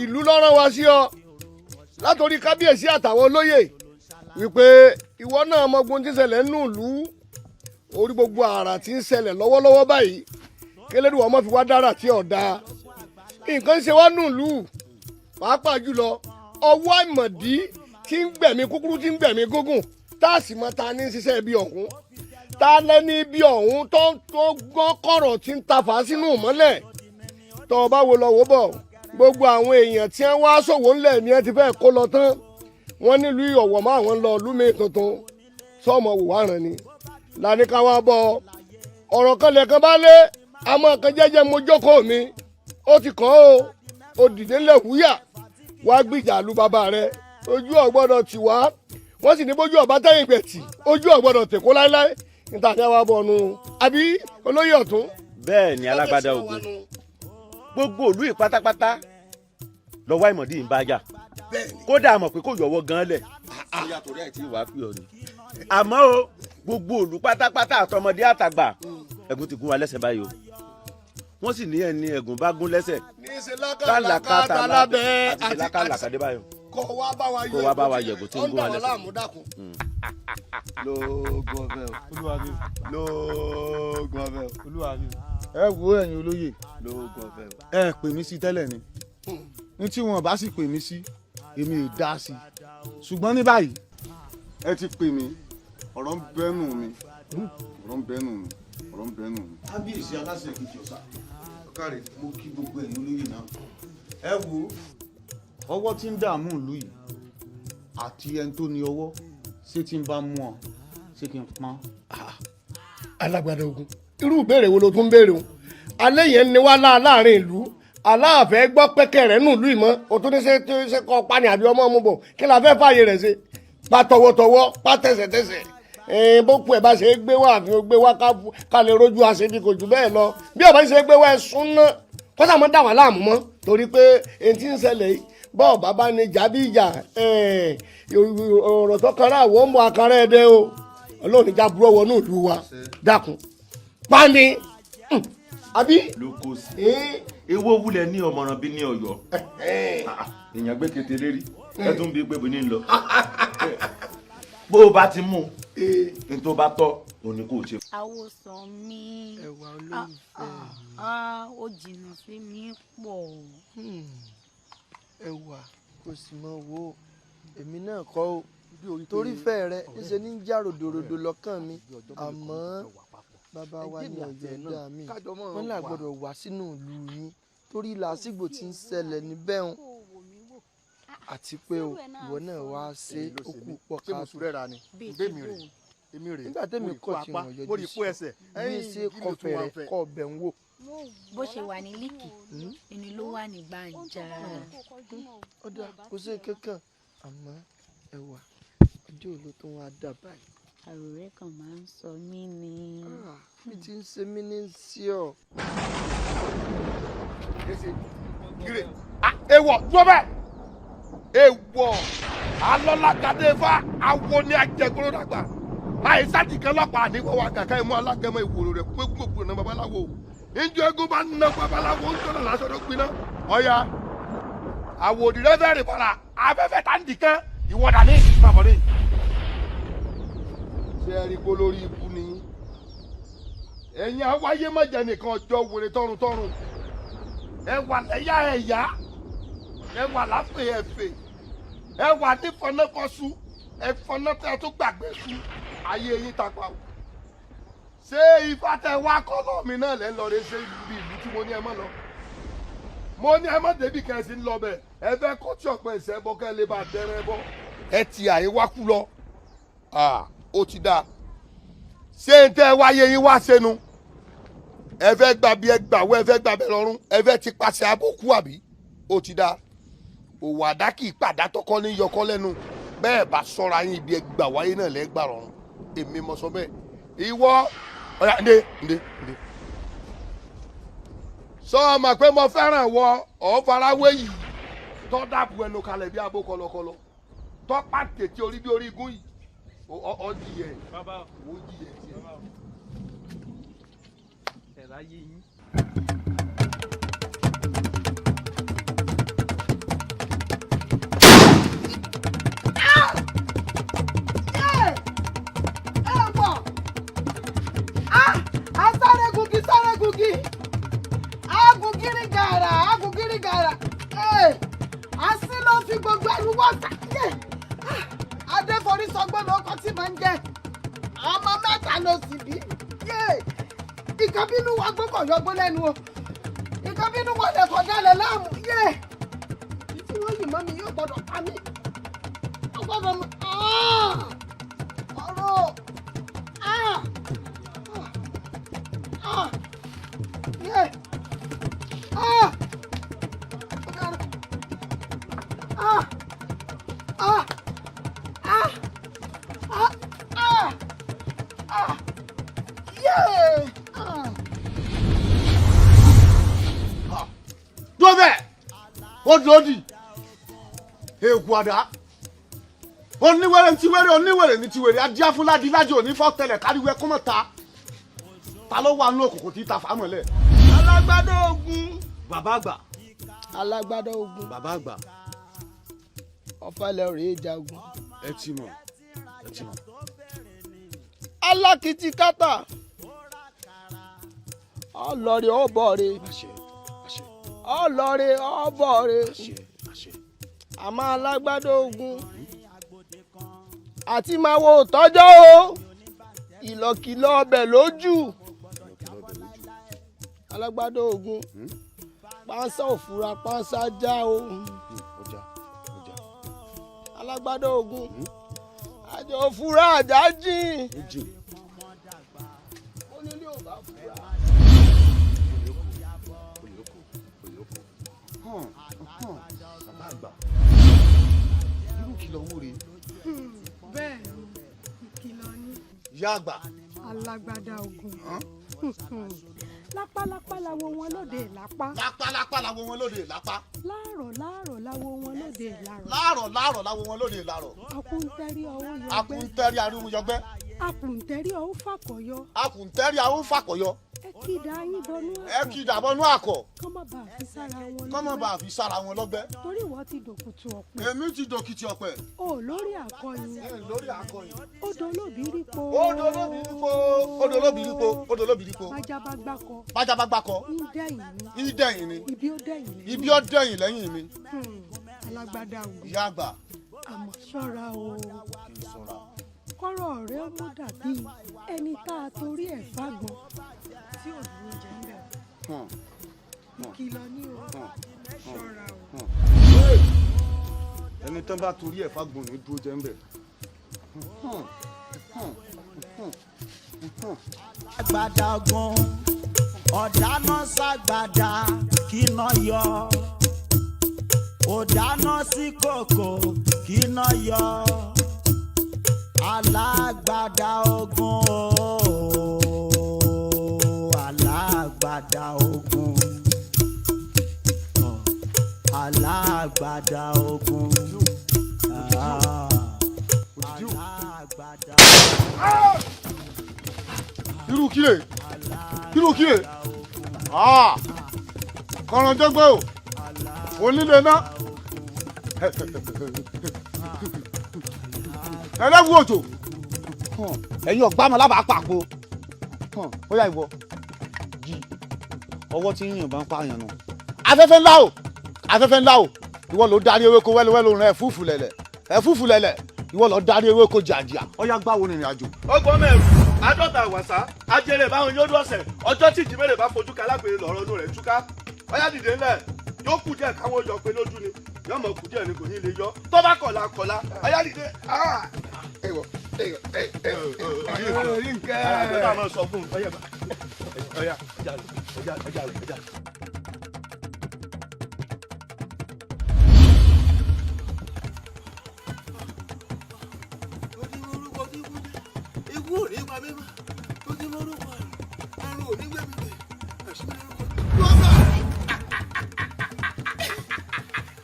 ìlú lọ́rọ̀ wá sí ọ látòrí kábíyèsí àtàwọn olóyè wípé ìwọ náà mọ̀gbọ́n tí ń ṣẹlẹ̀ nínú ìlú orí gbogbo àrà tí ń ṣẹlẹ̀ lọ́wọ́lọ́wọ́ báyìí kélédù ọmọ fi wá dára tí ọ̀dà nǹkan ń ṣe wá nínú ìlú pàápàá jùlọ ọwọ́ àìmọ̀dí tí ń gbẹ̀mí kúkúrú tí ń gbẹ̀mí gógùn tá a sì mọ ta ní ṣiṣẹ́ ibi ọ̀hún ta lẹ́ni ibi ọ̀hún tó gbọ́n kọ̀rọ̀ tí ń tafà sínú ìmọ́lẹ̀ tọ́ ọ bá wo lọ wò bọ̀ gbogbo àwọn èèyàn tí wọ́n wá ṣòwò ńlẹ̀ ni ẹ ti fẹ́ kó lọ tán wọ́n nílùú Ọ̀wọ̀ mọ́ àwọn lọ lúmi tuntun sọ́ọ̀mọ̀ wò wá ràn ni lani ká wá bọ̀ ọ̀rọ̀ kan lẹ́ẹ̀kan bá lé àmọ́ kan jẹ́jẹ́ mo jókòó mi ó ti kàn ó dìde ńlẹ̀ wúyà wá gbìjà lu bàbá rẹ ojú ọ̀gbọ́dọ̀ tì wá wọ́n sì ní bójú ọ̀bá tẹ̀yìn gbẹ̀tì ojú ọ̀gbọ́dọ̀ tèkó láéláé níta fẹ́ wá bọ̀ nù àbí olóyè ọ̀tún. bẹ́ẹ̀ ni alágbádá ogun gbogbo ìlú yìí pátápátá lọ́wọ́ àìmọ̀dí ń bá jà kódà mọ̀ pé kò yọ̀wọ́ gan lẹ̀ bóyá torí ẹ̀ tí ìwà pè ọ́ ni àmọ́ o gbogbo ìlú pátápátá àtọmọdé àtàgbà ẹ̀gún ti gún wa lẹ́sẹ̀ báyìí o wọ́n sì ní ẹni ẹ̀gún bá gún lẹ́sẹ̀ kálàkátà lábẹ́ àti lákàlàkà dé báyìí kó wá bá wa yẹ̀gún tí ń gún wa lẹ́sẹ̀. lóògùn ọbẹ̀ lóògùn ọbẹ̀ ẹ wo ẹ̀yin olóyè lóògùn ọbẹ̀ ẹ pè mí sí tẹ́lẹ̀ ni ní tí wọn bá sì pè mí sí èmi ì dá sí ṣùgbọ́n ní báyìí ẹ ti pè mí ọ̀rọ̀ ń bẹ́nu mi ọ̀rọ̀ ń bẹ́nu mi ọ̀rọ̀ ń bẹ́nu mi. kábíyèsí aláṣẹ kejì ọ̀sà ọ̀kàrẹ̀ mo kí gbogbo ẹ̀yin olóyè náà ẹ wo ọwọ́ tí ń dààmú ìlú yìí àti ẹni tó ní ọwọ́ ṣé tí ń bá mú ọ ṣé kí n pọ́n. alágbádá ogun irú ìbéèrè wo ló tún béèrè o alẹ́ yẹn ni wá láàárín ìlú aláàfẹ́ gbọ́ pẹ́kẹ́ rẹ̀ nù ìlú ìmọ̀ o tún ní ṣe kọ́ pani àbí ọmọ ọmọ bọ̀ kí la fẹ́ fààyè rẹ̀ ṣe pa tọwọ́tọwọ́ pa tẹ̀sẹ̀tẹ̀sẹ̀ bókù ẹ̀ bá ṣe é gbé wá àfi ó gbé wá ká lè rojú àṣebi kò jù bẹ́ẹ̀ lọ bí ọba ṣe é gbé wá ẹ sún ná kọ́sà mọ́ dà wá láàmú mọ́ torí pé èyí tí ń ṣẹlẹ̀ yìí bọ́ọ̀ bàbá ni jàbí ìjà ọ̀rọ̀ tó kára àwọn ọmọ àkàrà ẹ̀dẹ́ o ọlọ́run ìjà burú ọwọ́ náà lù wá dákun pani àbí. lóko sí ewo wulẹ̀ ní ọmọràn bí ní Ọ̀yọ́ èèyàn gbé kété lérí ẹ tún bí pé bó ní lọ bó o bá ti mú n tó bá tọ́ òní kò ṣe. àwòsàn mi ẹwà olólùfẹ́ ó jìnnà sí mi pọ̀. ẹwà kò sì mọ wo èmi náà kọ́ o torí fẹ́ rẹ níṣẹ́ ní já ròdòròdò lọ́kàn mi àmọ́ bàbá wa ní ọ̀yọ́ ẹ̀dá mi wọ́n là gbọ́dọ̀ wá sínú ìlú yín torí làásìgbò tí ń ṣẹlẹ̀ níbẹ̀ ń àti pé o ìwọ náà wá ṣe okú pọ̀ káàtó. èmi rè nígbà tẹ́mi kọ̀ tí wọ́n yọjú sí bí ṣe kọfẹ̀rẹ̀ kọ bẹ̀ ń wò. bó ṣe wà ní líkì ẹni ló wà ní gbàǹjà. ó dà kó sí kankan àmọ́ ẹwà ọjọ́ òru tó wá dà báyìí. àròrẹ́ kan máa ń sọ mí ni. mi ti ń ṣe mí ní sí ọ. ewọ dúró bẹ́ẹ̀ ewọ alọ́lágadé fa awo ní ajẹgbọ́n dàgbà àìsàtì kan lọ́pàá àdéhùn wa kàkà ìmú alágẹmọ ìwòrò rẹ̀ pé gbogbo ọ̀nà babaláwo ìjọ egun bá ná babaláwo ń tọ́nà lásán tó gbiná ọ̀ya àwòdì rẹ fẹ́ rìn padà afẹ́fẹ́ tá ń dìkan ìwọ́dà ní ìpàbọ̀dé. ṣé ẹ rí i pé lórí ikú ni ẹ̀yin awáyé mọ̀jẹ̀ nìkan ọjọ́ wèrè tọrùntọrùn ẹ wà lẹ́yà ẹ̀yà ẹ wà láfè ẹ̀fẹ̀ ẹ wà ní fọnáfọ́sù ẹ fọnáfẹ́ tó gbàgbé sùn ayé yín tapa o ṣé ifá tẹ wá kọ́lọ́ mi náà lẹ́ ń lọ rẹ ṣe ibi ìlú tí mo ní ẹ mọ́ lọ mo ní ẹ má débi kẹsì ń lọ bẹ ẹ fẹ́ kó tí ọ̀pẹ ìṣẹ́ bọ́ kẹ́ lè bá dẹ́rẹ́ bọ́ ẹ ti àyè wá kú lọ ó ti dáa ṣé ń tẹ́ wáyé yín wá sẹ́nu ẹ fẹ́ gbà bí ẹ gbàwọ́ ẹ fẹ́ gbà bẹ́ẹ̀ lọ́rùn ẹ fẹ́ ti pàṣẹ abókú àbí ó ti dáa òwò àdákì ìpàdá tọkọ ní yọkọ lẹ́nu bẹ́ẹ̀ bá sọ́ra yín ibi ẹ gbà wáyé náà lẹ́ gbà rọrùn èmi mọ sọ bẹ́ẹ̀ ìwọ ọ̀yà ǹdẹ sọ ma pé mo fẹ́ràn wọ ọ̀farawé yìí tọ́ dàbò ẹnu kalẹ̀ bí abó kọlọkọlọ tọ́ pàtẹ́tì orí bí orí igun yìí ọdí yẹ ọdí yẹ ẹ̀rá yé yín. agugiri gara asi ló fi gbogbo ẹrú wọ́ta adéforí sọgbọ́n ló kọ́ tí máa ń jẹ ọmọ mẹ́ta ló sì bí ìkan bínú wa gbọ́kọ̀ yọgbó lẹ́nu o ìkan bínú wa lè kọ̀ dálẹ̀ láàmú títí wọ́n yìí mọ́ mi yóò gbọ́dọ̀ pa mí ó gbọ́dọ̀ mọ́ ọ̀rọ̀ odòdì èkúadà oníwèrè ní tiwèrè oníwèrè ní tiwèrè adíáfúnládì lájò onífọ́tẹ̀lẹ̀ káríwé kọ́mọ̀ta ta ló wà nínú òkùnkùn tí ta fàámọ̀lẹ̀. alágbádá ogun. bàbá àgbà. alágbádá ogun. bàbá àgbà. ọ̀fẹ́lẹ̀ rèé jagun. ẹ ti mọ̀ ẹ ti mọ̀. alákìtì kátà ọlọrin ọbọre ọlọrin ọbọre àmọ́ alágbádá ogun àti máa wo tọ́jọ́ o ìlọ̀kìlọ̀ ọbẹ̀ lójú alágbádá ogun pánsá òfurá pánsá já o alágbádá ogun àjọ òfurá àjá jìn onílé ò bá fura. bàbá àgbà irú kìlọ̀ owó rèé. bẹ́ẹ̀ ni ìkìlọ̀ ni. ìyá àgbà. alágbádá ogun. lápálápá làwọn wọn lóde lápá. lápálápá làwọn wọn lóde lápá. láàrọ̀ láàrọ̀ làwọn wọn lóde láàrọ̀. láàrọ̀ láàrọ̀ làwọn wọn lóde láàrọ̀. akúntẹ́rí ọwọ́ yọgbẹ́. akúntẹ́rí arúgbó yọgbẹ́. akùntẹ́rí ọwọ́ fàkọ̀yọ. akùntẹ́rí ọwọ́ fàkọ̀yọ. ẹ kìdá yín bọnú àkọ. ẹ kìdá bọnú àkọ. kọ́ má bàa fi sára wọn lọ́gbẹ́. kọ́ má bàa fi sára wọn lọ́gbẹ́. torí wọ́n ti dòkùtù ọ̀pẹ. èmi ti dòkìtì ọ̀pẹ. o lórí àkọyìn. lórí àkọyìn. odò olóbìrípo. odò olóbìrípo. odò olóbìrípo. odò olóbìrípo. bájábá gbákọ. bájábá gbákọ. ìdẹ́yìn ni. ìdẹ́yìn ni. ibi ó dẹ́yìn lẹ́yìn. ibi ó dẹ́yìn lẹ́yìn mi. alágbádá ogun. ìyá àgbà. àmọ́ ṣọ́ra o. kì í ṣọ́ra. kọ́rọ̀ rẹ mú dàbí ẹni tá a torí ẹ̀ fágbọ́n tí ò dúró jẹ́ ń bẹ̀. ìkìlọ̀ ní o ṣọ́ra o. ẹni tán bá torí ẹ̀ fágbọ́n ní dúró jẹ́ ń bẹ̀. Àgbàdà ogun ọ̀dáná ṣàgbàdà kíná yọ ọ̀dáná sí kòkò kíná yọ alágbàdà ogun alágbàdà ogun alágbàdà ogun alágbàdà. irú kílè kọ̀rọ̀jọ́gbẹ́ o onílé náà ẹlẹ́wù òjò ẹ̀yin ọ̀gbá mọ̀ lábàá pàpọ̀ ó yá ìwọ jí ọwọ́ tí yìnyín bá ń pààyàn nù. afẹ́fẹ́ ńlá o ìwọ ló darí ewéko wẹ́lẹ́wẹ́lẹ́ òun ẹ̀fúùfù lẹ̀lẹ̀ ìwọ ló darí ewéko jàǹjà ó yá gbáwo nìrìn àjò. ọgbọ́n mẹ́rin àádọ́ta àwàsá ajẹ́rẹ́ báwọn yóò dọ̀sẹ̀ ọjọ́ tí ìjìmẹ́rẹ̀ bá fojú kalágbèrè lọ́rọ̀ inú rẹ̀ túká ọyá dìde ńlẹ̀ yóò kù díẹ̀ káwọn yọ pé lójú ni yóò mọ̀ kù díẹ̀ ni kò ní lè yọ tó bá kọ̀la ọyá dìde. àgbẹ̀dá máa sọ fún un ọyá ikú ò ní pa mí mọ́ tó ti mọ orúkọ rẹ̀ àrùn ò ní gbé mi bẹ̀ ẹ̀sìn mi lórúkọ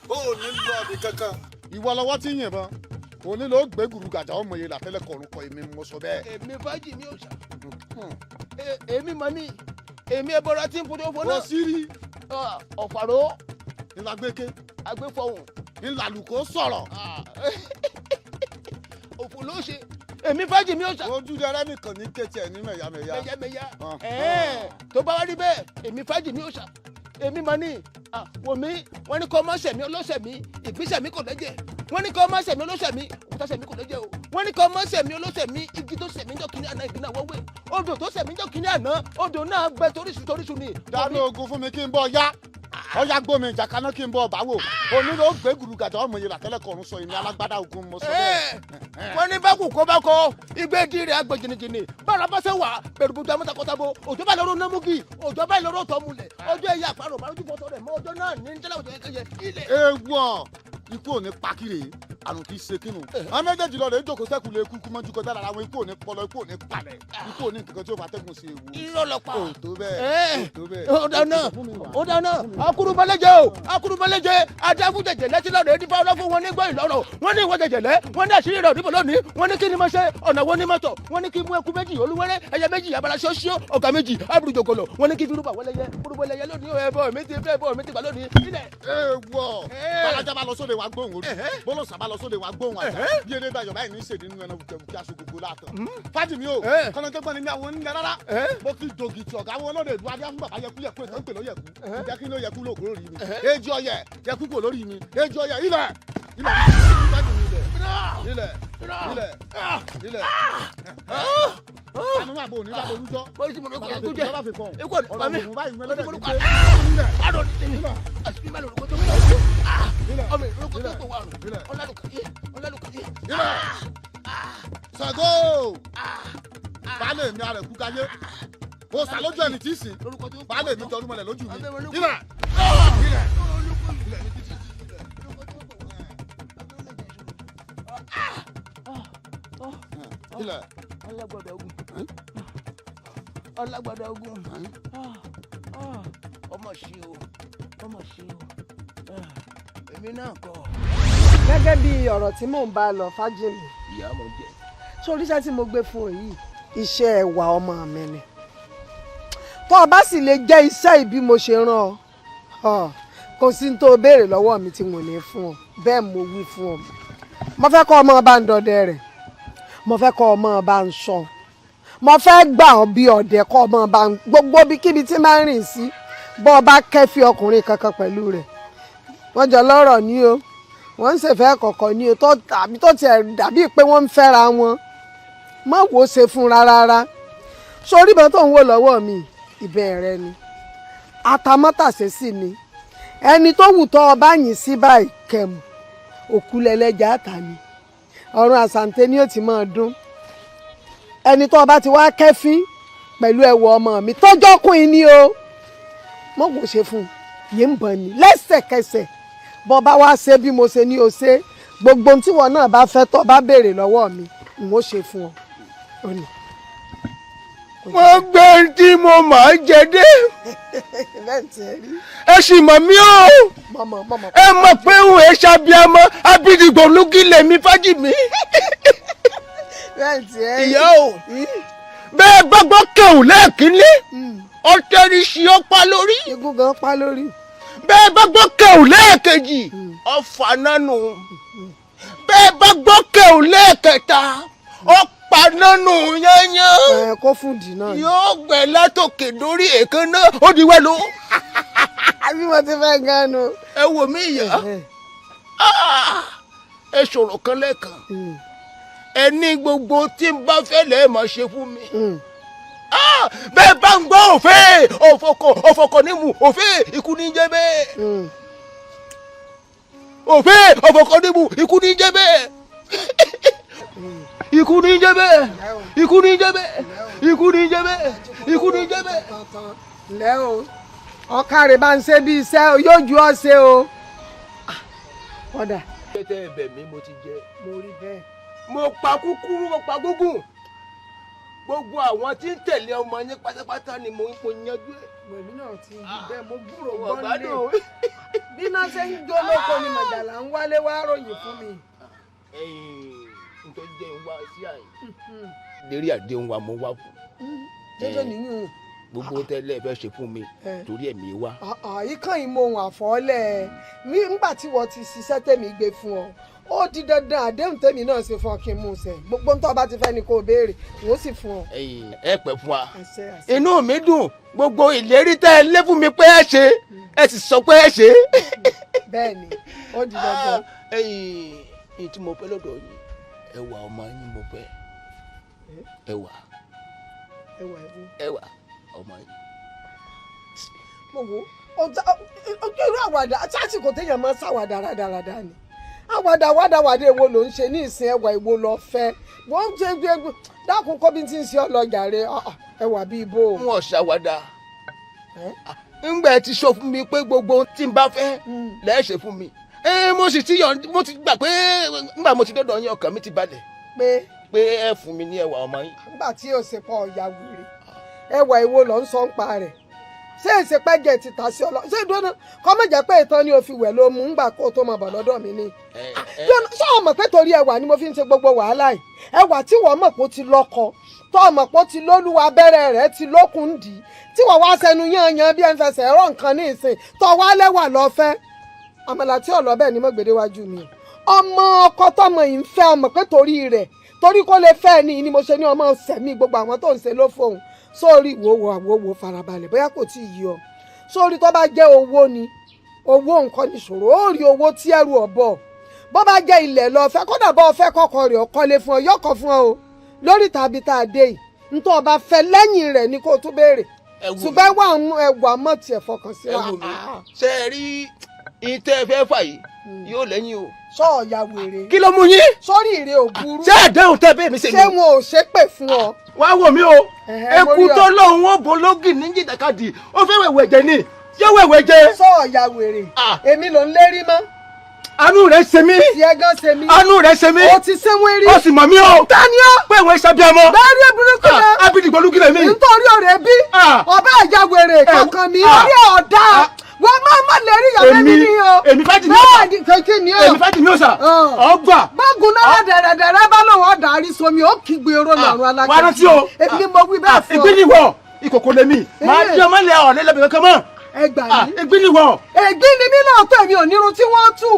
ó ní lọ ọdún kankan ìwọ lọ́wọ́ tí yìnbọn òní ló gbé gùrù gàjà ọmọ yẹn látẹlẹ kọrùn kọ èmi mo sọ bẹ́ẹ̀. èmi fájì mi ò sà èmi mọ ní èmi ẹbọra tí ń fojú fún náà. kò sí rí. ọ̀fàró. ìlàgbéke. agbéfọ̀hùn. ìlàlùkò sọ̀rọ̀. òfò ló ṣe èmi fájì mi ò sà. ojú dẹrẹ nìkan ní kété ẹ ní mẹyàmẹyà. mẹyàmẹyà tó bá wá rí bẹ́ẹ̀ èmi fájì mi ò sà èmi mọ ní wò mí wọ́n ní kọ́ mọ́ sẹ̀mí ọlọ́sẹ̀mí ìgbésẹ̀mí kò lẹ́jẹ̀ wọ́n ní kọ́ mọ́ sẹ̀mí ọlọ́sẹ̀mí òkúta sẹ̀mí kò lẹ́jẹ̀ o wọ́n ní kọ́ mọ́ sẹ̀mí ọlọ́sẹ̀mí igi tó sẹ̀mí jọ kínní àná ìgbìnà wọ́wé odò tó sẹ̀mí jọ kínní àná odò náà gbẹ torísun ni. dáná ogun fún mi kí n bọ ya ọyá gbómi ìjà kaná kí n bọ báwò òní ló gbé gùrù gàjà ọmọ yẹn látẹlẹ kọrùn sọ èmi alágbádá ogun mo sọ bẹ́ẹ̀. wọ́n ní bá kù kó bá kọ igbe díire agbè jìnnìjìnnì bára bá ṣe wà bẹ̀rù bùtù amútakọ́tàbó òjò bá lọ́rọ́ námúgì òjò bá lọ́rọ́ tọ́ mulẹ̀ ọjọ́ ẹ̀yà àparò màlúù fọ́tọ̀ rẹ̀ mọ́ ọjọ́ náà ní jẹ́lá òjò ẹ̀kẹ́yẹ ilẹ̀. ewu ikú ò ní pakire àrùn kì í ṣe kínú àwọn méjèèjì lọ rẹ jókòó sẹ́kù lè kúkú mọ́jú kọjá lára àwọn ikú ò ní pọlọ ikú ò ní palẹ̀ ikú ò ní nǹkan tí ó bá tẹ́gùn sí ewu. irọ́ lọ pa ó tó bẹ́ẹ̀. ó dáná akúrúmọlẹ́jẹ adágúnjẹjẹ lẹ́tí lọ́rọ̀ ẹni fáwọn fún wọn nígbà ìlọ́rọ̀ wọ́n ní ìwọ jẹjẹlẹ wọ́n ní àṣírí rẹ̀ òdìbò lónìí wọ́n ní kí ni mo ṣe ọ̀nà wo ni mo tọ̀ wọ́n ní kí mú ẹkú méjì olúwẹ́rẹ́ ẹyẹ méjì abala ṣọ́ṣíọ́ ọ̀gá méjì abúrújòkòlò wọ́n ní kí fi rúbà wọlé yẹ rúbọ lẹyẹ lónìí ẹbọ mi ti fẹ́ bọ mi ti gbà lónìí ilẹ̀. ewọ balaja bá lọ sóde wa gbóhùn orí bólósà bá lọ sóde wa gbóhùn àjà bí eré dayọ̀ báyìí ní ìṣèdí nínú ẹnu kí aṣọ gbogbo láàtọ̀. Fájìmí o kọ́nọ́jọ́gbọ́n ni mi àwọn oníyàn rárá mo ti dògì tí ọ̀gá wọn lóde ìdúrà bí wọ́n bàbá yẹkú yẹkú ètò ìpè ló yẹkú jẹ́ kí ló yẹkú lóògùn lórí mi èjì ọyẹ yẹkú kò lórí mi èjì ọyẹ ilẹ̀ ilẹ̀ àmọ́ àbò ní bàbá olùjọ́ ìjọba fi fọ́n ọ̀rọ̀ ògùn báyìí mẹ́lẹ́ lẹ́yìn pé Ṣàngó baálé mi arẹ kú káyé o sàlójú ẹni tí ì sìn baálé mi jọrú mọ́lẹ̀ lójú mi ilẹ̀ ilẹ̀ ọlágbádá ogun ọlágbádá ogun ọmọ ṣe o èmi náà kọ. gẹ́gẹ́ bí ọ̀rọ̀ tí mò ń bá lọ Fájìmí ìyá mo jẹ. sórí iṣẹ́ tí mo gbé fún ọ yìí iṣẹ́ ẹwà ọmọ mi ni tó o bá sì lè jẹ́ iṣẹ́ ìbí mo ṣe rán ọ kò sí ní tó o béèrè lọ́wọ́ mi tí mo ní fún ọ bẹ́ẹ̀ mo wí fún ọ mo fẹ́ kọ́ ọmọ bá ń dọdẹ rẹ̀ mo fẹ́ kọ́ ọmọ bá ń sọ mo fẹ́ gbà ọ́ bí ọ̀dẹ̀ kọ́ ọmọ bá ń gbogbo bíkíbi tí máa ń rìn sí bọ́ ọ bá kẹ́fí ọkùnrin kankan pẹ̀lú rẹ̀ wọ́n jọ lọ́rọ̀ ní o wọ́n ń ṣèfẹ́ kọ̀kọ̀ ní o tó tiẹ̀ dàbí pé wọ́n ń fẹ́ra wọn má wò ó ṣe fúnra rárá sórí ìbọn tó ń wò lọ́wọ́ mi ìbẹ̀rẹ̀ ni àtàmọ́tàṣe sì ni ẹni tó wù tọ́ ọ bá yìn sí báyìí kẹ̀mù òkú lẹ́lẹ́jà àtàní ọ̀run àsàǹtẹ̀ ni ó ti máa dún ẹni tó bá ti wá kẹ́fín pẹ̀lú ẹ̀wọ̀ ọmọ mi tọ́jọ́kùnrin ni o mọ̀ kò ṣe fún un yìí ń bọ̀ ni lẹ́sẹ̀kẹsẹ̀ bọ́ bá wá ṣe bí mo ṣe ní o ṣe gbogbo tí wọn náà bá fẹ́ tó bá béèrè lọ́wọ́ mi n ó ṣe fún ọ. wọ́n gbé tí mo máa jẹ dé ẹ sì mọ̀ mí o ẹ mọ̀ pé òun ẹ ṣàbíamọ abídìgbò lókì lèmi Fájìmí. ìyá o bẹ́ẹ̀ gbọ́gbọ́ kẹ̀hùn lẹ́ẹ̀kínlé ọ̀tẹ̀rì sí ọ pa lórí. igun gan pa lórí. bẹ́ẹ̀ bá gbọ́ kẹ̀hùn lẹ́ẹ̀kejì ọ̀fà nánu bẹ́ẹ̀ bá gbọ́ kẹ̀hùn lẹ́ẹ̀kẹta ọ̀pá nánu yányán. ẹ kó fún dì náà. yóò gbẹ látòkè dórí èékánná ó di wẹ́lu. bí mo ti fẹ́ gan nu. ẹ wò mí ìyá ẹ sọ̀rọ̀ kan lẹ́ẹ̀kan ẹ ní gbogbo tí n bá fẹ́ lẹ́ẹ̀ máa ṣe fún mi. bẹ́ẹ̀ bá ń gbọ́ òfé òfòkò ní mu òfé ikú ní jẹ́ bẹ́ẹ̀. òfé òfòkò ní mu ikú ní jẹ́ bẹ́ẹ̀. ikú ní jẹ́ bẹ́ẹ̀ ikú ní jẹ́ bẹ́ẹ̀ ikú ní jẹ́ bẹ́ẹ̀ ikú ní jẹ́ bẹ́ẹ̀. ǹlẹ́ o ọ̀kàrẹ̀ bá ń ṣe bí iṣẹ́ yóò ju ọ́ ṣe o. kọ́dà. tẹ́tẹ́ ẹ̀bẹ̀ mi mo ti jẹ. mo rí bẹ́ẹ̀. mo pa kúkúrú mo pa gúngùn gbogbo àwọn tí ń tẹ̀lé ọmọ yín pátápátá ni mo ń po yanjú ẹ̀. pẹ̀lú náà ti rí bẹ́ẹ̀ mo gbúrò gbọ́nlé bí náà ṣe ń jó lóko ni màjàlá ń wálé wá ròyìn fún mi. nítorí jẹ́ ń wá sí àyè lérí àdéhùn wa mo wá fún. jẹ́jọ́ nìyún. gbogbo tẹ́lẹ̀ fẹ́ ṣe fún mi torí ẹ̀mí wá. ìkànnì ìmọ̀hún àfọ́lẹ̀ nígbà tí wọ́n ti ṣiṣẹ́ tèmi gbé fún ọ ó di dandan àdéhùn tèmi náà ṣe fún ọ kí n mú un ṣẹ gbogbo tó bá ti fẹ́ ni kò béèrè n ó sì fún ọ. ẹ pẹ́ fún wa inú mi dùn gbogbo ìlérí tẹ́ ẹ lé fún mi pé ẹ ṣe ẹ sì sọ pé ẹ ṣe. bẹ́ẹ̀ni ó di dandan. èyí tí mo fẹ́ lọ́dọ̀ yìí ẹwà ọmọ yín mo fẹ́ ẹwà ọmọ yín. mo wo ojú irú àwàdà sásìkò téèyàn máa ń ṣàwàdà rádaràdà ni àwàdà èwo ló ń ṣe ní ìsìn ẹwà èwo lọ fẹ́ wọ́n ń ṣe gbé dákun kó bí n ti ń ṣe ọlọ́jà rẹ ẹwà bíi bó. wọn ṣàwàdà ńgbà tí sọ fún mi pé gbogbo tí n bá fẹ́ lẹ́ẹ̀ ṣe fún mi mo sì ti gbà pé ńgbà mo ti dọ́dọ̀ yín ọkàn mi ti balẹ̀ pé ẹ fún mi ní ẹwà ọmọ yín. nígbà tí yóò ṣe pọ̀ ọ̀yà wèrè ẹwà èwo lọ ń sọ ń pa rẹ̀ ṣé ìṣepẹ́ jẹ́ ti ta sí ọlọ́ ṣé ìdúró kọ́ mọ̀ jẹ́ pé ìtàn ni o fi wẹ̀ ló mú ńgbà kó o tó máa bọ̀ lọ́dọ̀ mi ni. ṣé o mọ̀ pé torí ẹwà ni mo fi ń ṣe gbogbo wàhálà yìí ẹwà tí wọ́n mọ̀ pé ó ti lọ́kọ tó mọ̀ pé ó ti lólúwa abẹ́rẹ́ rẹ̀ ti lókun ń dì í tí wọ́n wá sẹnu yányan bí ẹ ń fẹsẹ̀ ẹ̀rọ nǹkan ní ìsìn tó wá lẹ́wà lọ́fẹ́ àmàlà tí ọ̀lọ́ bẹ́ẹ̀ ni mo gbèdé wájú mi ọmọ ọkọ tọmọ yìí ń fẹ́ ọmọ pé torí rẹ̀ torí kó lè fẹ́ ni mo ṣe ní ọmọ sẹ̀mí gbogbo àwọn tó ń ṣe ló fóun sórí wo farabalẹ̀ bóyá kò tí ì yí ọ sórí tó bá jẹ́ owó ni owó nǹkan nìṣòro ó rí owó tí ẹrù ọ̀bọ̀ bó bá jẹ́ ilẹ̀ lọ fẹ́ kódà bọ́ ọ fẹ́ kọ́kọ́ rẹ̀ ọkọ́lé fún ọ yọkọ̀ fún ọ o lórí tàbí tá a dé yìí nítorí ọba fẹ́ lẹ́yìn rẹ̀ ni kó o tún béèrè ṣùgbọ́n ẹwà mọ̀ tiẹ̀ fọkàn sí wa. ṣe é rí ìtẹ́ fẹ́ fà yìí yóò lẹ́yìn o. sọ ọ̀ya wèrè. kí ló mú yín. sórí ìrè ò burú. ṣé àdéhùn tẹ bẹ́ẹ̀ mi ṣe ni. ṣé wọn ò ṣépè fún ọ. wá wò mí o eku tó lóun ó bo lógì ní jìdàkadì ó fẹ́ wẹ̀wẹ̀ jẹ ni yóò wẹ̀wẹ̀ jẹ. sọ ọ̀ya wèrè èmi ló ń lérí mọ́. àánú rẹ̀ ṣe mí. tiẹ̀ gan ṣe mí. àánú rẹ̀ ṣe mí. o ti ṣe wọ́n rí. o sì mọ̀ mí o. tani o. pé ìwé ṣàbí ọmọ. bẹ́ẹ̀ni burúkú rẹ. abidi gbolu gilẹ̀ mi. nítorí ọ̀rẹ́ bí. ọba ìjà wèrè kankan mi. orí ọ̀dà wọ́n máa má lè rí ìyàwó mi ni o. èmi fẹ́ di mi o. kékeré ni o. èmi fẹ́ di mi o sa. ọgbà. gbọ́gun náà dẹ̀rẹ̀dẹ̀rẹ̀ bá lòun ọ̀dà àrísọmi ó kígbe oró lọ́rùn alágbèsè. wàá rántí o. èmi mo wí bẹ́ẹ̀ fún ọ. ìgbín ni wọ ìkòkò lèmi máa di ọmọ ilẹ̀ ọ̀lẹ́ lẹ́bẹ̀ẹ́ kankan mọ́. ẹ gbà mí. ìgbín ni wọ. ìgbín ni mí náà tó èmi ò nírun tí wọ́n tú.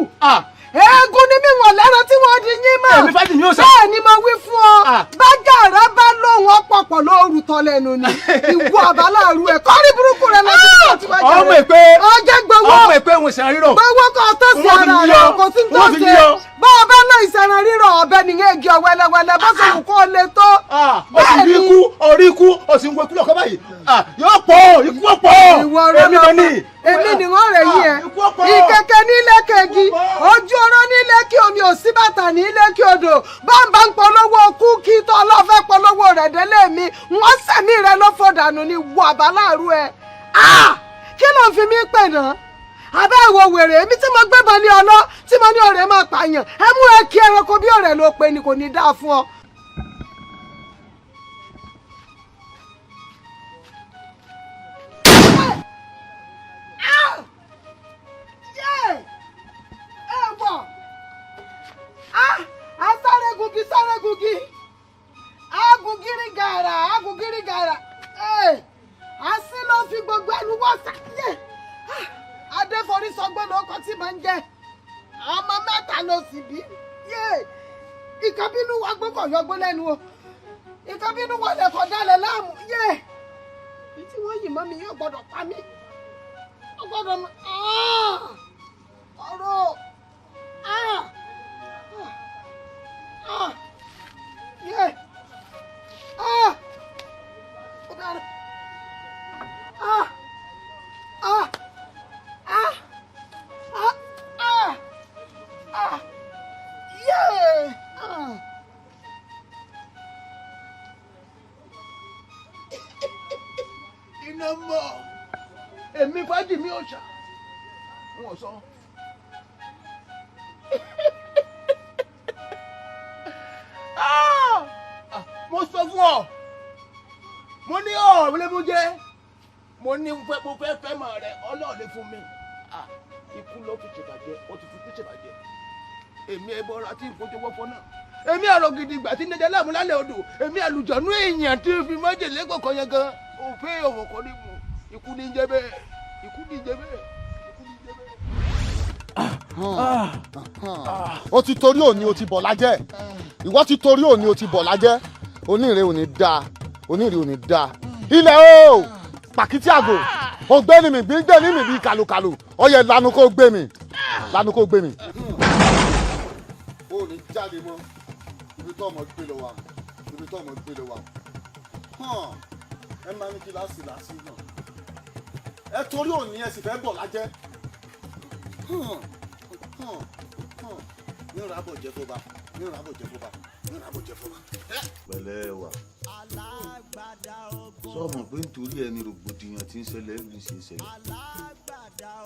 eégún ni mí wọ̀n lẹ́ran tí wọ́n di yín mọ́. èmi fẹ́ di mi o sa. bẹ́ẹ̀ ni mo wí fún ọ. bájà rẹ bá lóhun ọ̀pọ̀pọ̀ lóru tọ́ lẹ́nu ni. ìwọ àbáláàrú ẹ̀ kọ́rí burúkú rẹ lọ sí ìgbà tí wọ́n jẹ́ rẹ. ọmọ ìpè ọjẹ́ gbowó. ọmọ ìpè òun ìsẹ̀ràn rírọ̀. gbowó kan tó sí ara rẹ kò sí tó ṣe. bá a bá ná ìsẹ̀ràn rírọ̀ ọ̀bẹ nìyẹn igi ọ̀wẹ́lẹ́wẹ́lẹ́ bó ṣe wù kó lè tó. bẹ́ẹ̀ ni orí ikú o sì ń wo ikú lọ́kọ́ báyìí. yóò pọ̀ ikú ọ̀pọ̀ èmi mọ̀ ní. èmi ni wọ́n rẹ̀ yí ẹ ìkẹ̀kẹ̀ nílé kegi ojú oró nílé kí omi ò sí bàtà nílé kí odò bámbá ń polówó kú kí tó ọlọ́fẹ́ polówó rẹ̀ délé mi wọ́n sẹ̀mí rẹ ló fòdànù ní wọ àbáláàrú ẹ kí ló ń fi mí pè náà abẹ́ ìwọ wèrè èmi tí mo gbébọn ní ọlọ́ tí mo ní ọ̀rẹ́ máa pààyàn ẹ mú ẹ kí ẹranko bí ọ̀rẹ́ ló pe ni kò ní dáa fún ọ. Asárégungi agungiri gàrà así ló fi gbogbo ẹnu wọ́sà adéforí sọgbọ́n ló kọ́ tí mò ń jẹ ọmọ mẹ́ta ló sì bí ìkàbínú wa gbọ́kọ̀ yọgbó lẹ́nu o ìkàbínú wa lè kọ̀ dálẹ̀ láàmú bí tí wọ́n yìí mọ́ mi yóò gbọ́dọ̀ pa mí ó gbọ́dọ̀ mọ́ ọ̀rọ̀ iná mọ́ èmi Fájìmí Òòṣà wọn sọ. mo sọ fún ọ mo ní ọ̀rẹ́mújẹ mo ní mo fẹ́ fẹ́ mọ̀ rẹ ọlọ́ọ̀lẹ́ fún mi ikú ló fi ṣèbàjẹ́ ó ti fi kú ṣèbàjẹ́ èmi ẹbọra tí ìfojú wọ́pọ̀ náà èmi àrò gidi ìgbà tí nẹjẹ láàmú lálẹ́ odò èmi àlùjọ̀nú èèyàn tí fi májèlé kọ̀ọ̀kan yẹn gan òfin òwòkọ́ ní mu ikú ní jẹ́ bẹ́ẹ̀ ikú ní jẹ́ bẹ́ẹ̀ ikú ní jẹ́ bẹ́ẹ̀. o ti torí òní o ti bọ̀ lájẹ́ ìwọ ti torí òní o ti bọ̀ lájẹ́ onírè òní dáa onírè òní dáa ilẹ̀ o pàkìtì àgò ògbéni mi bí gbé ní mi bí kàlùkàlù ọyẹ lanu kó gbé mi lanu kó gbé mi. o ní jáde mọ́ ibi tó ọmọ gbé lọ wa ibi tó ọmọ gbé lọ wa ẹ máa ní kí láàsì náà ẹ torí òní ẹ sì fẹ́ bọ̀ lájẹ́ ní ìràbọ̀ jẹ́ fọba ní ìràbọ̀ jẹ́ fọba ní ìràbọ̀ jẹ́ fọba. pẹ̀lẹ́ wà sọmọ pé nítorí ẹni rògbòdìyàn tí ń ṣẹlẹ̀ ń ṣe ṣẹlẹ̀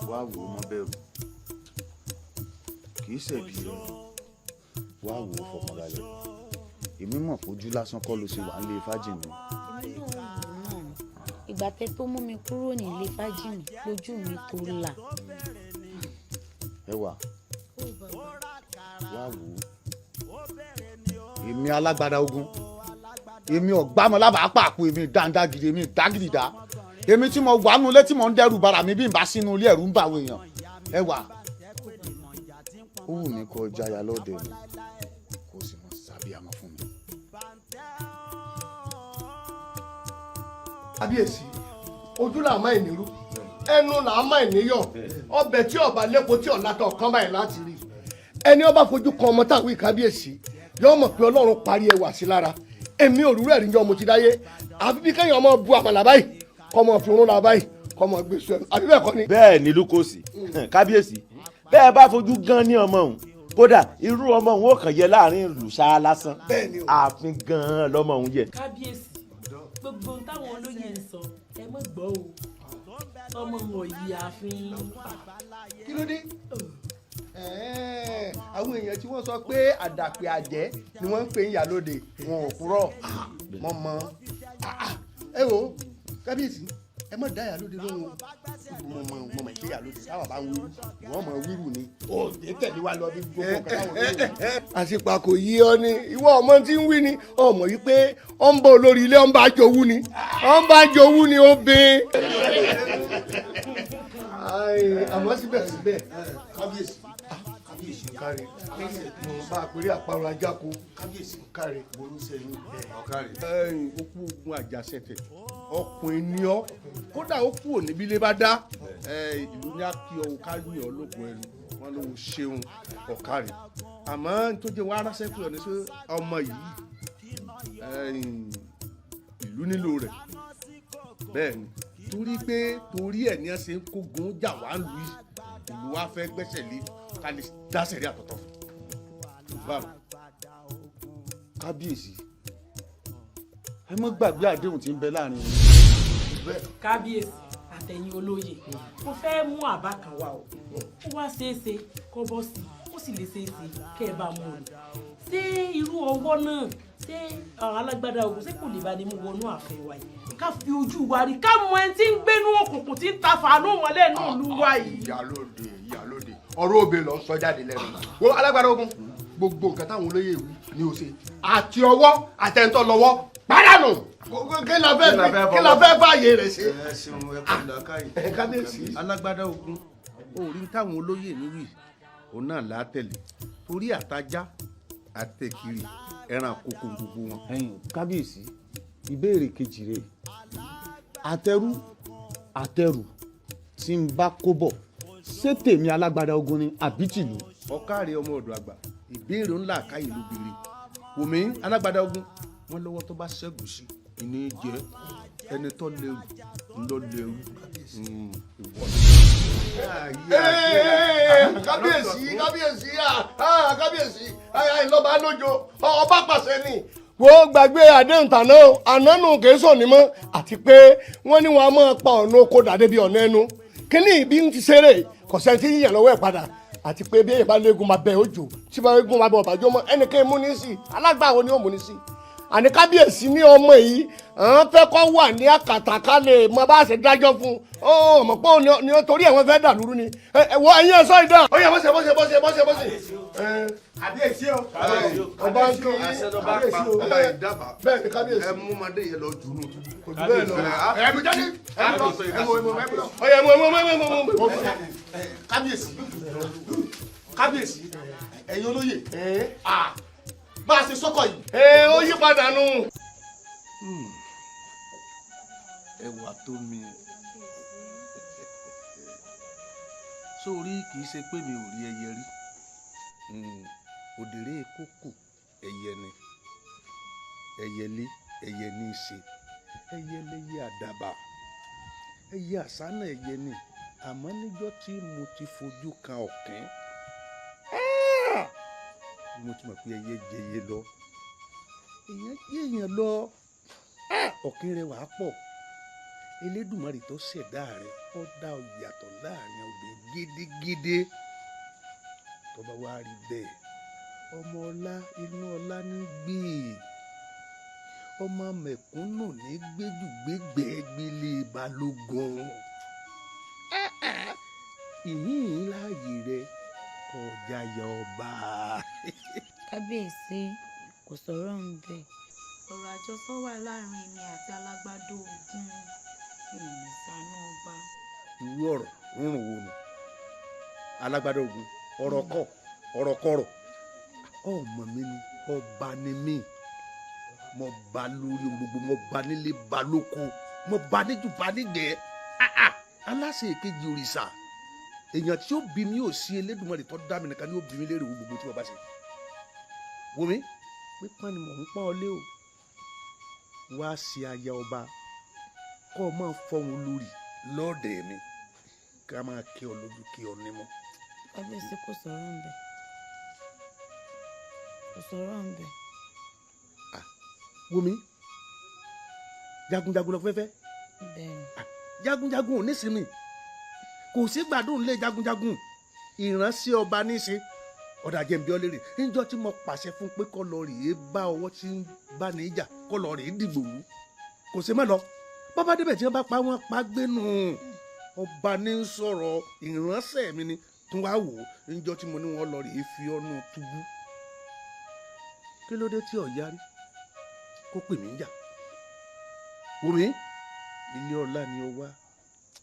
wá wò ó mọ́ bẹ̀rù kì í ṣẹ̀bi rẹ wá wò ó fọkànbalẹ̀ èmi mọ̀ fojú lásán kọ́ ló ṣe wà nílé Fájìmí. ìgbà tẹ tó mú mi kúrò nílé Fájìmí lójú mi tó là. ẹ wà wá wò ó èmi alágbádá ogun èmi ọ̀gbámọlábàá pàpọ̀ èmi dáńdágìrì èmi dágìrìdá èmi tí mo wà nulẹ̀ tí mo ń dẹ́rù bara mi bí n bá sínú ilé ẹ̀rù ń bà wọ èèyàn ẹ wà ó wù mí kó jáya lọ́dẹ mi kó sì mọ sábíàmọ́ fún mi. kábíyèsí ojú là máa ìnirú ẹnu là máa ìníyàn ọbẹ̀ tí ọba lẹ́kọ̀ọ́ tí ọ̀la tó kán báyìí láti rí ẹni ọba fojú kan ọmọ táwọn kábíyèsí yóò mọ̀ pé ọlọ́run parí ẹwà sí lára èmi òrùrù ẹ̀rí yan mo ti dáyé àfi bí kéèyàn ọmọ bu àmàlà báyìí kọ́ ọmọ fi rún la báyìí kọ́ ọmọ gbé sùn àbí bẹ́ẹ̀ kọ́ ni. bẹ́ẹ̀ ni lukosi kábíyèsí bẹ́ẹ̀ bá fojú gan ní ọmọ òun kódà irú ọmọ òun ò kàn yẹ láàrin ìlú ṣáá lásán ààfin gan-an lọ́mọ òun yẹ. kábíyèsí gbogbo táwọn olóyè ń sọ ẹ mọ̀ gbọ́ o ọmọ wọn yìí ààfin. kí ló dé àwọn èèyàn tí wọ́n sọ pé àdàpè àjẹ́ ni wọ́n ń pè ń yàlóde wọn ò kúrọ̀ mọ́ mọ́ ẹ wo kábíyèsí ẹ mọ̀ dá yàlóde lóhùn mo mọ̀ ìpè yàlóde táwọn bá ń wíru ìwọ́n mọ̀ wíru ni ó dé tẹ̀lé wa lọ bí gbogbo nǹkan táwọn olóyè. àṣìpà kò yí ọ ni ìwọ ọmọ tí ń wí ni ọmọ yìí pé ọ ń bọ olórí ilé ọ ń bá jowú ni ọ ń bá jowú ni ó bẹ. àmọ́ síbẹ̀síbẹ̀ kábíyèsí kárí mo bá pèrè àparò ajá ko kábíyèsí kárí bolúṣẹ́yìn ọ̀kárí. ó kú ogun àjàṣẹ̀tẹ̀ ọkùnrin ni ọ́ kódà ó kú òní bí ilé bá dá ìlú ní akí ọ káyọ̀ ọ lókun ẹnu wọn ló ń ṣeun ọ̀kárí àmọ́ tó jẹ́ wàá ránṣẹ́ pé ọ̀nà sí ọmọ yìí ìlú nílò rẹ̀ bẹ́ẹ̀ ni torí pé torí ẹ̀ ní ẹ ṣe ń kógun jà wá lù yìí ìlú wa fẹ́ gbẹ́sẹ̀ lé ká lè dáṣẹ̀ rí àtọ̀tọ̀. kábíyèsí ẹ mọ́ gbàgbé àdéhùn tí ń bẹ láàrin wọn. kábíyèsí àtẹ̀yìn olóye mo fẹ́ mú àbá kan wá o ó wá ṣeéṣe kó bọ́ sí ó sì lè ṣeéṣe kẹ́ ẹ bá mú un ṣé irú ọwọ́ náà ṣé alágbádá ogun ṣé kò lè bá ní mú wọnú ààfin wa yìí ká fi ojú wa rí ká mọ ẹni tí ń gbénú òkùnkùn tí ń ta fàánù mọ́lẹ̀ náà lù wá yìí. ìyálóde ọ̀rọ̀ òbí lọ sọ jáde lẹ́nu wo alágbádá ogun gbogbo nǹkan táwọn olóyè wí ni o ṣe àti ọwọ́ àtẹ̀ntọ́ lọ́wọ́ pàdánù kí la fẹ́ fààyè rẹ̀ ṣe. ẹ ṣeun ẹ kọ́ ìdákáyè kábíyèsí alágbádá ogun orí táwọn olóyè níwì òun náà là á tẹ̀lé torí àtajá àtẹ̀kiri ẹran àkókò gbogbo wọn. kábíyèsí ìbéèrè kejì rèé àtẹrù tí ń bá kó bọ̀ ṣé tèmi alágbádá ogun ni àbí tìlú. ọ̀káàrí ọmọ ọ̀dọ̀ àgbà ìbéèrè ńlá àkáyè ló béèrè wòmí alágbádá ogun wọn lọ́wọ́ tó bá ṣẹ́gun sí ìní jẹ ẹni tó lérù ńlọ lérù ìwọ. kábíyèsí ìlọba lójó ọba pàṣẹ ni wo gbàgbé àdéhùn tàná ànánú kèésò ní mọ́ àti pé wọ́n ní wọn a máa pa ọ̀nà oko dàdé bíi ọ̀nà ẹnu kíní ìbí ń ti ṣeré kọ̀sẹ̀ tí yíyàn lọ́wọ́ ẹ̀ padà àti pé bí èèyàn bá léegun máa bẹ òjò tí bá léegun máa bẹ ọ̀bàjọ́ mọ́ ẹnìkan mú ní sí alágbàwo ni ó mú ní sí àní kábíyèsí ní ọmọ yìí àwọn fẹ́ kọ́ wà ní àkàtàkà lè mọ bá ṣe dájọ́ fún ọ mọ̀ pé ní torí ẹ̀wọ̀n fẹ́ dà lúrú ni ẹ̀wọ̀ ẹ̀yìn ẹ̀sọ́ ìdá. ó yẹ bọ́sẹ̀. kábíyèsí o ọba ń kí kábíyèsí o bẹ́ẹ̀ ni kábíyèsí. ẹ mú ọmọdé yẹn lọ jù ú nù. kò jù bẹ́ẹ̀ lọ ẹ̀mú jáde kábíyèsí ẹ̀yin olóyè bá a ṣe sọ́kọ̀ yìí. ó yí padà nù. ẹwà tó mi sórí kì í ṣe pé mi ò rí ẹyẹ rí òdèrè kókò ẹyẹ ni ẹyẹlé ẹyẹ ní í ṣe ẹyẹlẹyẹ àdàbà ẹyẹ àsánà ẹyẹ ni àmọ́ níjọ́ tí mo ti fojú kan ọ̀kín mo ti mọ̀ pé ẹyẹ jẹyẹ lọ èèyàn jẹyàn lọ ọ̀kín rẹ̀ wàá pọ̀ Elédùmarè tó ṣẹ̀dá rẹ̀ ó dá ọ yàtọ̀ láàrin obìnrin gédégédé tó bá wá rí bẹ́ẹ̀ ọmọ ọlá inú ọlá ní gbé ọmọ mẹ̀kúnnù ní gbẹ́jùgbẹ́gbẹ́gbẹ́lé balógun ìhín láàyè rẹ̀ kọjá ya ọba. kábíyèsí kò sọ̀rọ̀ ń bẹ̀. ọ̀rọ̀ àjọsọ wà láàrin mi àti alágbádó ogun ìrìnsánú ọba. irú ọ̀rọ̀ rúnrún wo nù alágbádá ogun ọ̀rọ̀ kọ̀ ọ̀rọ̀ kọ̀rọ̀ ọmọ mi ni ọba ni mí mo bá lórí gbogbo mo bá nílé bá lóko mo bá níjù bá nígbẹ́ aláṣẹ èkejì òrìṣà èèyàn tí ó bí mi ò sí Elédùmarè tó dá mi nìkan ni ó bí mi léèrè wo gbogbo tí mo bá ṣe wo mi pípọ́n ni mò ń pọ́n ọ lé o wá sí aya ọba kọ́ ọ máa fọ́hun lórí lọ́ọ̀dẹ̀ mi ká máa kí ọ lójú kí ọ nímọ̀. kábíyèsí kò sọ̀rọ̀ ń bẹ̀ kò sọ̀rọ̀ ń bẹ̀. wo mi jagunjagun lọ fẹ́fẹ́ bẹ́ẹ̀ni. jagunjagun ò ní sinmi kò sí gbádùn lé jagunjagun ìránṣẹ́ ọba ní í ṣe ọ̀dà jẹ̀ǹbí ọlẹ́rẹ̀ níjọ́ tí mo pàṣẹ fún pé kọ́ lọ rèé bá ọwọ́ tí ń bá ní ìjà kọ́ lọ rèé dìgbò wú kò sí mọ́ lọ bàbá débẹ̀ tí wọ́n bá pa wọ́n pa gbénu ọba ní sọ̀rọ̀ ìránṣẹ́ mi ni tún wá wò ó níjọ́ tí mo ní wọ́n lọ rèé fi ọ́nù túbú kí ló dé tí ọ̀ yarí kó pè mí jà wò mí ilé ọlá ni ó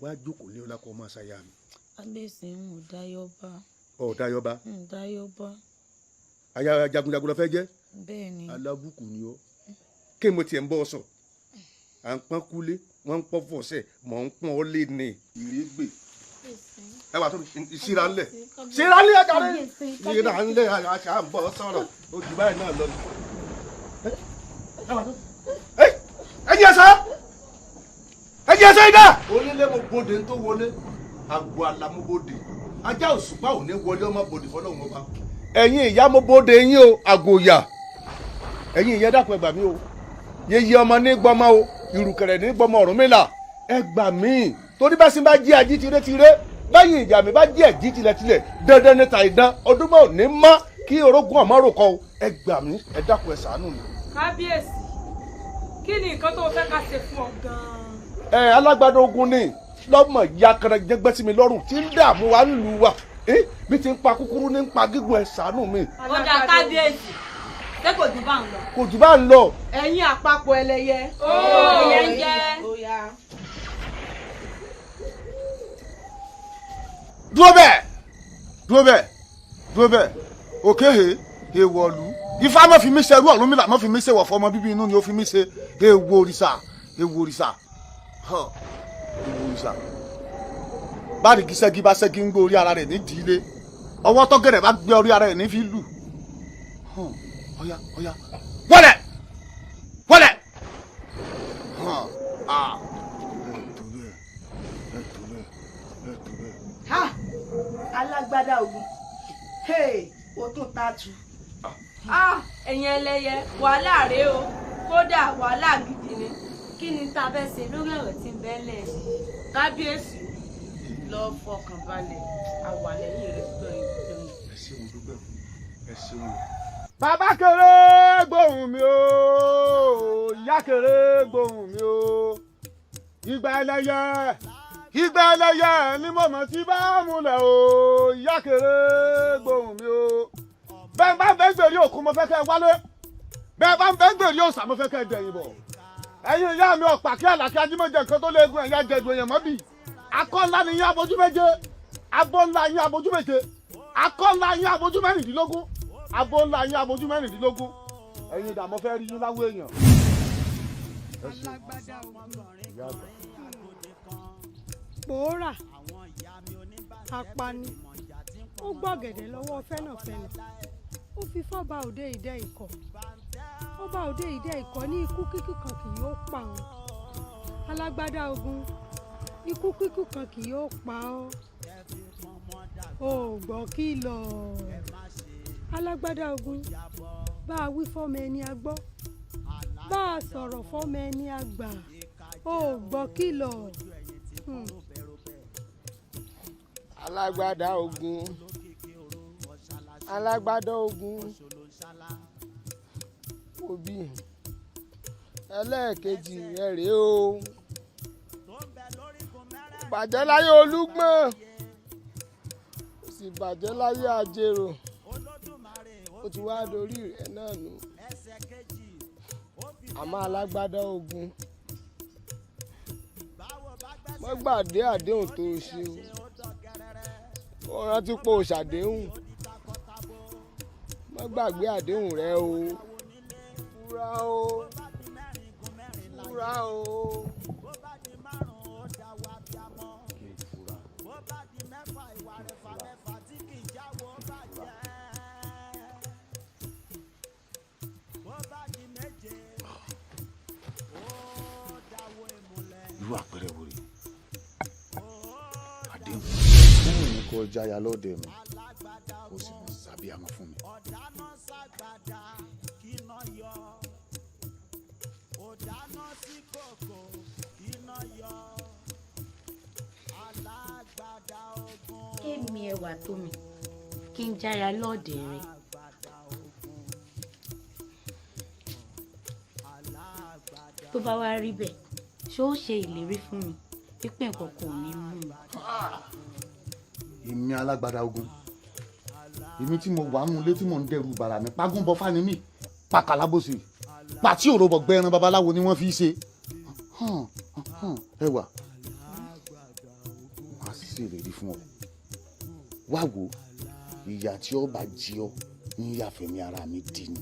wá jókòó ní ọlá kó máa ṣàyà mi. kábíyèsí ń mú dáyọ́bá. ọ̀ dáyọ́bá. dáyọ́bá. aya jagunjagun lọ fẹ́ jẹ́. bẹ́ẹ̀ni. alábùkù ni ọ́ kí mo tiẹ̀ ń bọ́ sọ à ń pọ́n kúlé wọ́n ń pọ́n fọ̀ọ́sẹ̀ mọ̀ ń pọ́n ọ́ lé ní ìrégbè. ẹ wà tó ìṣíra ńlẹ̀ ṣíra ńlẹ̀ ajá rẹ̀ ṣíra ńlẹ̀ àṣà ń bọ̀ sọ̀rọ̀ ojú báyìí náà lọ. ẹ̀yin ẹ̀sà jẹ́ sẹ́yìn dá. onílé mo bòde tó wọlé àgọ́ àlà mo bòde ajá òṣùpá ò ní wọlé ọmọ bòde fọlọ́run ọba. ẹ̀yin ìyá mo bòde yín o àgòyà ẹ̀yin ìyá dákun ẹ gbà mí o yeye ọmọ ní gbọmọ o ìrùkẹ̀rẹ̀ ní gbọmọ Ọ̀rúnmìlà ẹ gbà mí torí bá sí bá jí ají tiré báyìí ìjà mi bá jí ẹ̀jí tilẹ̀tilẹ̀ dandan ní tàìdán ọdún mọ́ ò ní mọ́ kí orógún ọ̀mọ́rò kọ o ẹ gbà mí ẹ dákun ẹ ṣàánú mi. kábíyèsí kí ni nǹkan tó fẹ́ ká ṣe fún ọ gan-an. alágbádá ogun ni lọ́mọ ìyá kan jẹgbẹ́ sí mi lọ́rùn tí ń dààmú wa nílùú wa bí ti ń pa kúkúrú ní ń pa gígùn ẹ ṣàánú mi. ọjà kábíyèsí ṣé kò jù bá ń lọ. kò jù bá ń lọ. ẹ̀yin àpapọ̀ ẹlẹ́yẹ. ẹyẹ ń jẹ́. dúró bẹ́ẹ̀ òkèhè èèwọ̀lú ifá má fi mí ṣe ẹrú Ọ̀rúnmìlà má fi mí ṣe wọ̀ fọmọ bíbí inú ni ó fi mí ṣe èèwọ̀ òrìṣà báàrí gíṣẹ́gi bá ṣẹ́gi ń gbé orí ara rẹ̀ ní ìdílé ọwọ́ tọ́gẹ̀rẹ̀ bá gbé orí ara rẹ̀ ní fi lù ọ̀yá wọlé. alágbádá ogun o tún tatu. ẹ̀yin ẹlẹ́yẹ wàhálà rèé o kódà wàhálà gidi ni kí ni tá a fẹ́ ṣe lórí ọ̀rọ̀ tí ń bẹ́lẹ̀ yìí. kábíyèsí lọ fọkàn balẹ̀ àwa lẹ́yìn rẹ̀ gbẹ̀yìn. ẹ ṣeun dúpẹ́ ẹ ṣeun. bàbá kéré gbóhùn mi o ìyá kéré gbóhùn mi o ìgbà ẹlẹ́yẹ ni mo mọ̀ tí bá múlẹ̀ o ìyá kéré gbóhùn mi o bẹ́ẹ̀ bá ń bẹ́ gbèrè òkú mo fẹ́ kẹ́ ẹ wálé bẹ́ẹ̀ bá ń bẹ́ gbèrè òòsà mo fẹ́ kẹ́ ẹ dẹ̀yìn bọ̀ ẹ̀yin ìyá mi ọ̀pá kí àlàkí ajímọ̀jẹ̀ nǹkan tó léegun ẹ̀yà jẹ̀dù èèyàn mọ́bì akọ́ ńlá ni yín abojú méje abo ńlá yín abojú méje akọ́ ńlá yín abojú mẹ́rìndínlógún abo ńlá yín abojú mẹ́rìndínlógún ẹ̀yin ìdààmú fẹ́ rí yín láwọ èèyàn. pòórà apani ó gbọ́gẹ̀dẹ̀ lọ́wọ́ fẹ́nàfẹ́nà ó fi fọ́ba òde ìdẹ́ ikọ̀ ọba òde ìdẹ́ ikọ̀ ní ikú kíkú kan kì yóò pa wọn alágbádá ogun ikú kíkú kan kì yóò pa ọ́ ò gbọ́ kìlọ̀ alágbádá ogun bá a wí fọ́mọ ẹni a gbọ́ bá a sọ̀rọ̀ fọ́mọ ẹni a gbà ò gbọ́ kìlọ̀. alágbádá ogun òbí ẹlẹ́ẹ̀kejì rẹ̀ rèé o bàjẹ́ láyé olúgbọ́n ó sì bàjẹ́ láyé àjèrò ó ti wá dorí rẹ̀ náà nù àmọ́ alágbádá ogun má gbàgbé àdéhùn tó o ṣe o ó rántí pé o ṣàdéhùn má gbàgbé àdéhùn rẹ o fúra o fúra o. irú àpẹẹrẹ wo rèé àdéhùn fún mi kó jáya lóde mi kó sì mọ sábíàmọ fún mi. kémi ẹwà tó mi kí n jáya lọ́ọ̀dẹ̀ rẹ. tó bá wá rí bẹ́ẹ̀ ṣé ó ṣe ìlérí fún mi pípẹ́ nǹkan kò ní mú mi. èmi alágbádá ogun èmi tí mo wà nù ilé tí mò ń dẹrù bàrà mi pagún bọ fani mi pàkàlábòsì pàtí òròbọ gbẹran babaláwo ni wọ́n fi ṣe ẹwà má sì ìlérí fún ọ wá wo ìyà tí ó bá jí ọ ní ìyàfẹ̀mí ara mi dì ní.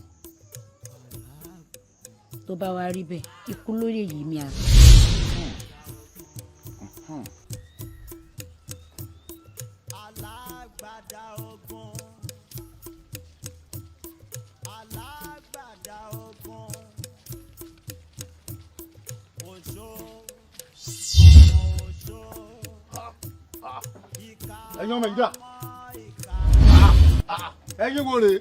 tó bá wá rí bẹ́ẹ̀ ikú ló lè yí mi àná. ẹ̀yin ọmọ ìjà ẹ̀yin wo rè.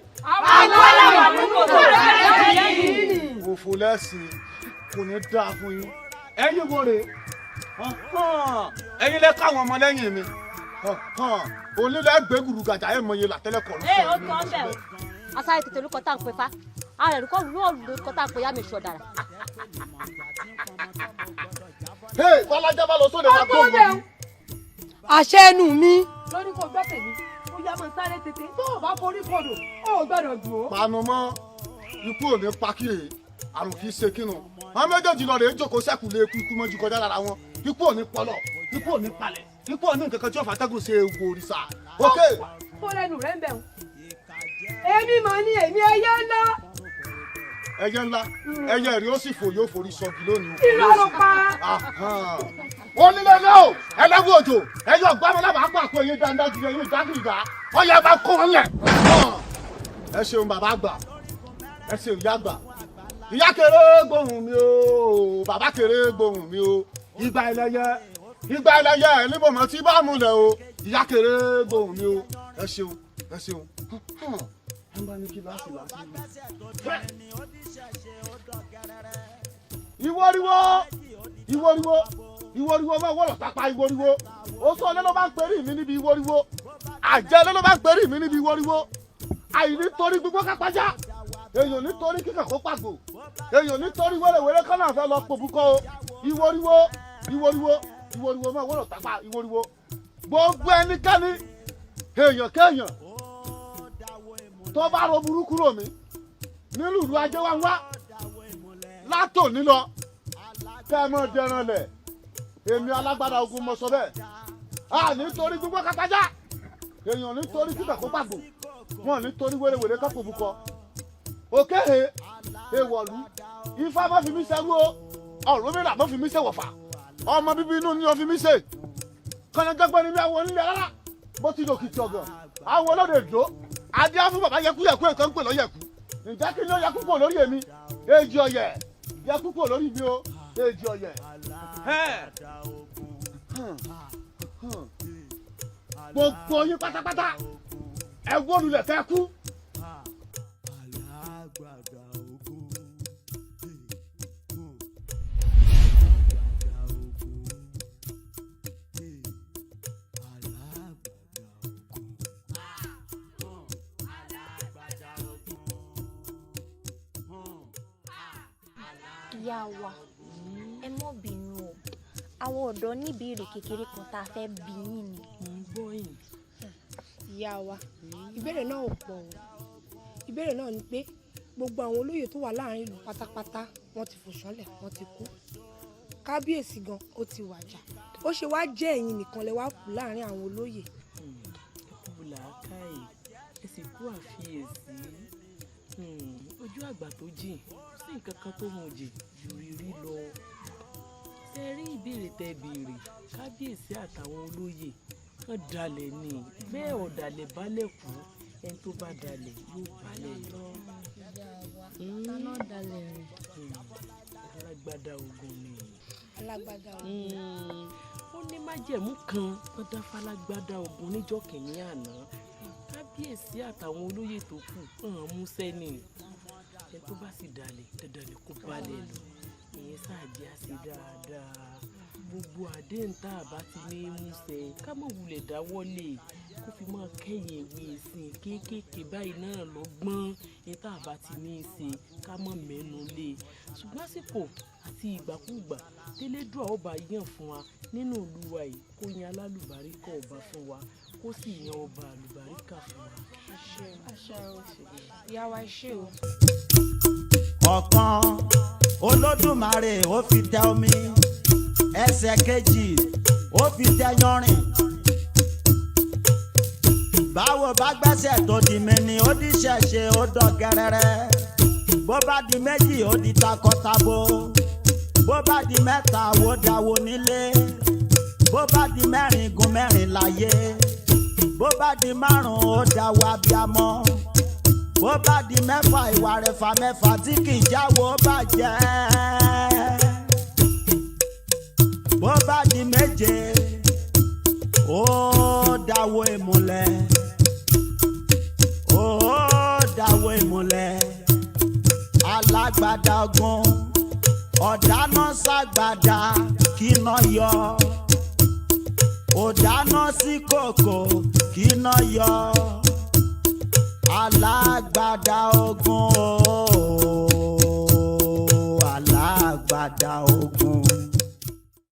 òfò lẹ́sìn kò ní dáa fún yín ẹ̀yin wo rè. ẹ̀yin lẹ káwọn ọmọ lẹ́yìn mi onílẹ̀ gbẹ́gùrù gàjà ẹ̀ mọ iye làtẹ́lẹ̀kọ̀ ló ó tán bẹ́ẹ̀ o asáré tètè olùkọ́ tá à ń pè fa àwọn ẹ̀rù kọ́ olùkọ́ tá à ń pè yá mi sọ̀dàrà. bọ́lájà bá lọ sóde ká tó mọ́. àṣẹ ẹnu mi. lórí kò gbẹ́ tèmi ó yá mọ̀ sáré tètè tó o bá forí kodò ó gbọ́dọ̀ dùn ó. panu mọ́ ikú ò ní pakíre àrùn kì í ṣe kínú àwọn méjèèjì lọ rè é jókòó sẹ́kù lé ikú mọ́jú kọjá lára wọn ikú ò ní pọlọ ikú ò ní palẹ̀ ikú ò ní nǹkan kan tí ó fà tẹ́gùn ṣe ewu òrìṣà. kó lẹ́nu rẹ̀ ń bẹ̀ wọ́n. èmi mọ̀ ní èmi ẹyẹ ńlá. ẹyẹ ńlá ẹyẹ rí ó sì fò yóò forí sọgì lónìí. irọ́ ló pa. wọ́n nílẹ̀ náà o ẹlẹ́gùn òjò ẹyẹ ọ̀gbámọ́lábà pàkó eyín dáadáa ju eyín dágìrìdá ọ̀yà bá kó wọn lẹ̀. ẹ ṣeun bàbá àgbà ẹ ṣeun ìyá àgbà ìyá kéré gbóhùn mi o bàbá kéré gbóhùn mi o ìgbà ẹlẹ́yẹ níbòmọ̀ tí bá múlẹ̀ o ìyá kéré gbóhùn mi o ẹ ṣeun ẹ ṣeun. ẹ bá ní kí láti ìwọ́riwo máa wọ́lọ̀ pápá ìwọ́riwo ó sọ lẹ́nu bá ń perí mi níbi ìwọ́riwo àjẹ́ lẹ́nu bá ń perí mi níbi ìwọ́riwo àìní torí gbogbo kápájá èèyàn nítorí kíkà kó pàgbò èèyàn nítorí wẹ́rẹ́wẹ́rẹ́ kọ́nà fẹ́ lọ pòbúkọ́ o ìwọ́riwo máa wọ́lọ̀ pápá ìwọ́riwo gbogbo ẹnikẹ́ni èèyàn kéèyàn tó bá ro burúkú rò mí nílùú ìlú ajé wa ń wá látòní lọ kẹ́ ẹ mọ́ dẹran lẹ̀ èmi alágbádá ogun mọ sọ bẹ́ẹ̀ a nítorí gbogbo kátájá èèyàn nítorí kíkà kó pàgbò wọn nítorí wérewère kápò bukọ òkèhè èèwọ̀lú ifá má fi mí ṣẹ́rú o Ọ̀rúnmìlà má fi mí ṣe wọ̀fà ọmọ bíbí inú ni wọ́n fi mí ṣe kọ́nẹ́jọ́gbọ́n ni mi àwọn onílẹ̀ rárá bó ti lòkìtì ọ̀gàn àwọn olóde dò adé á fún bàbá yẹkúyẹkú ètò ń pè lọ́yẹ̀kú ǹjẹ́ kí ni ó yẹkú pò lórí èmi èjì ọ̀yẹ̀ yẹkú pò lórí mi o èjì ọ̀yẹ̀. gbogbo yín pátápátá ẹ wó lulẹ̀ fẹ́ kú. ìyá wa ẹ mọ́ bínú o àwọn ọ̀dọ́ níbi ìrè kékeré kan tá a fẹ́ bí yín ni. ìyá wa ìbéèrè náà ò pọ̀ o ìbéèrè náà ni pé gbogbo àwọn olóyè tó wà láàrin ìlú pátápátá wọ́n ti fò ṣánlẹ̀ wọ́n ti kú kábíyèsí gan ó ti wàjà ó ṣe wá jẹ́ ẹ̀yin nìkan lẹ wá kù láàrin àwọn olóyè. ẹkú làákàyè ẹ sì kú àfiyèsí ojú àgbà tó jìn sí nǹkan kan tó mọ̀ jì ju rírí lọ ṣe rí ìbéèrè tẹ béèrè kábíyèsí àtàwọn olóyè kan dalẹ̀ ni bẹ́ẹ̀ ọ̀dàlẹ̀ balẹ̀ kú ẹni tó bá dalẹ̀ yóò balẹ̀ lọ. táná dalẹ̀ rẹ̀. alágbádá ogun ni. alágbádá ogun. ó ní májẹ̀mú kan wọ́n dá falágbádá ogun níjọ́ kìíní àná kábíyèsí àtàwọn olóyè tó kù hàn mú sẹ́ni ẹni tó bá sì dalẹ̀ dandan ni kó balẹ̀ lọ ìyẹn sáàjì á sí dáadáa gbogbo àdéhùn tá a bá ti ní í múṣẹ ká mọ̀ wulẹ̀ dáwọ́lé kó fi máa kẹ́yìn ìwé ìsìn kéékèèké báyìí náà lọ́gbọ́n ní tá a bá ti ní í ṣe ká mọ̀ mẹ́nu lé ṣùgbọ́n àsìkò àti ìgbàkúgbà tẹ́lẹ́dùà ọba yàn fún wa nínú ìlú wa yìí kó yan alálùbáríkà ọba fún wa kó sì yan ọba àlùbáríkà fún wa. àṣẹ o ìyá wa ṣe o. ọ̀kan Olódùmarè ó fi tẹ omi ẹsẹ̀ kejì ó fi tẹ yanrìn báwo bá gbẹ́sẹ̀ tó di mẹ́ni ó di ṣẹ̀ṣẹ̀ ó dán gẹ́rẹ́rẹ́ bó bá di méjì ó di takọtabo bó bá di mẹ́ta ó dáwó nílé bó bá di mẹ́rin gun mẹ́rin láyé bó bá di márùn ó dáwó abiyamọ bó bá di mẹ́fà ìwà rẹ̀ fà mẹ́fà tí kì í jáwó bàjẹ́ bó bá di méje ó dáwó dáwó ìmùlẹ̀ ó dáwó ìmùlẹ̀ alágbádá ogun ọ̀dáná ságbádá kíná yọ ọ̀dáná sí kòkò kíná yọ alágbádá ogun alágbádá ogun.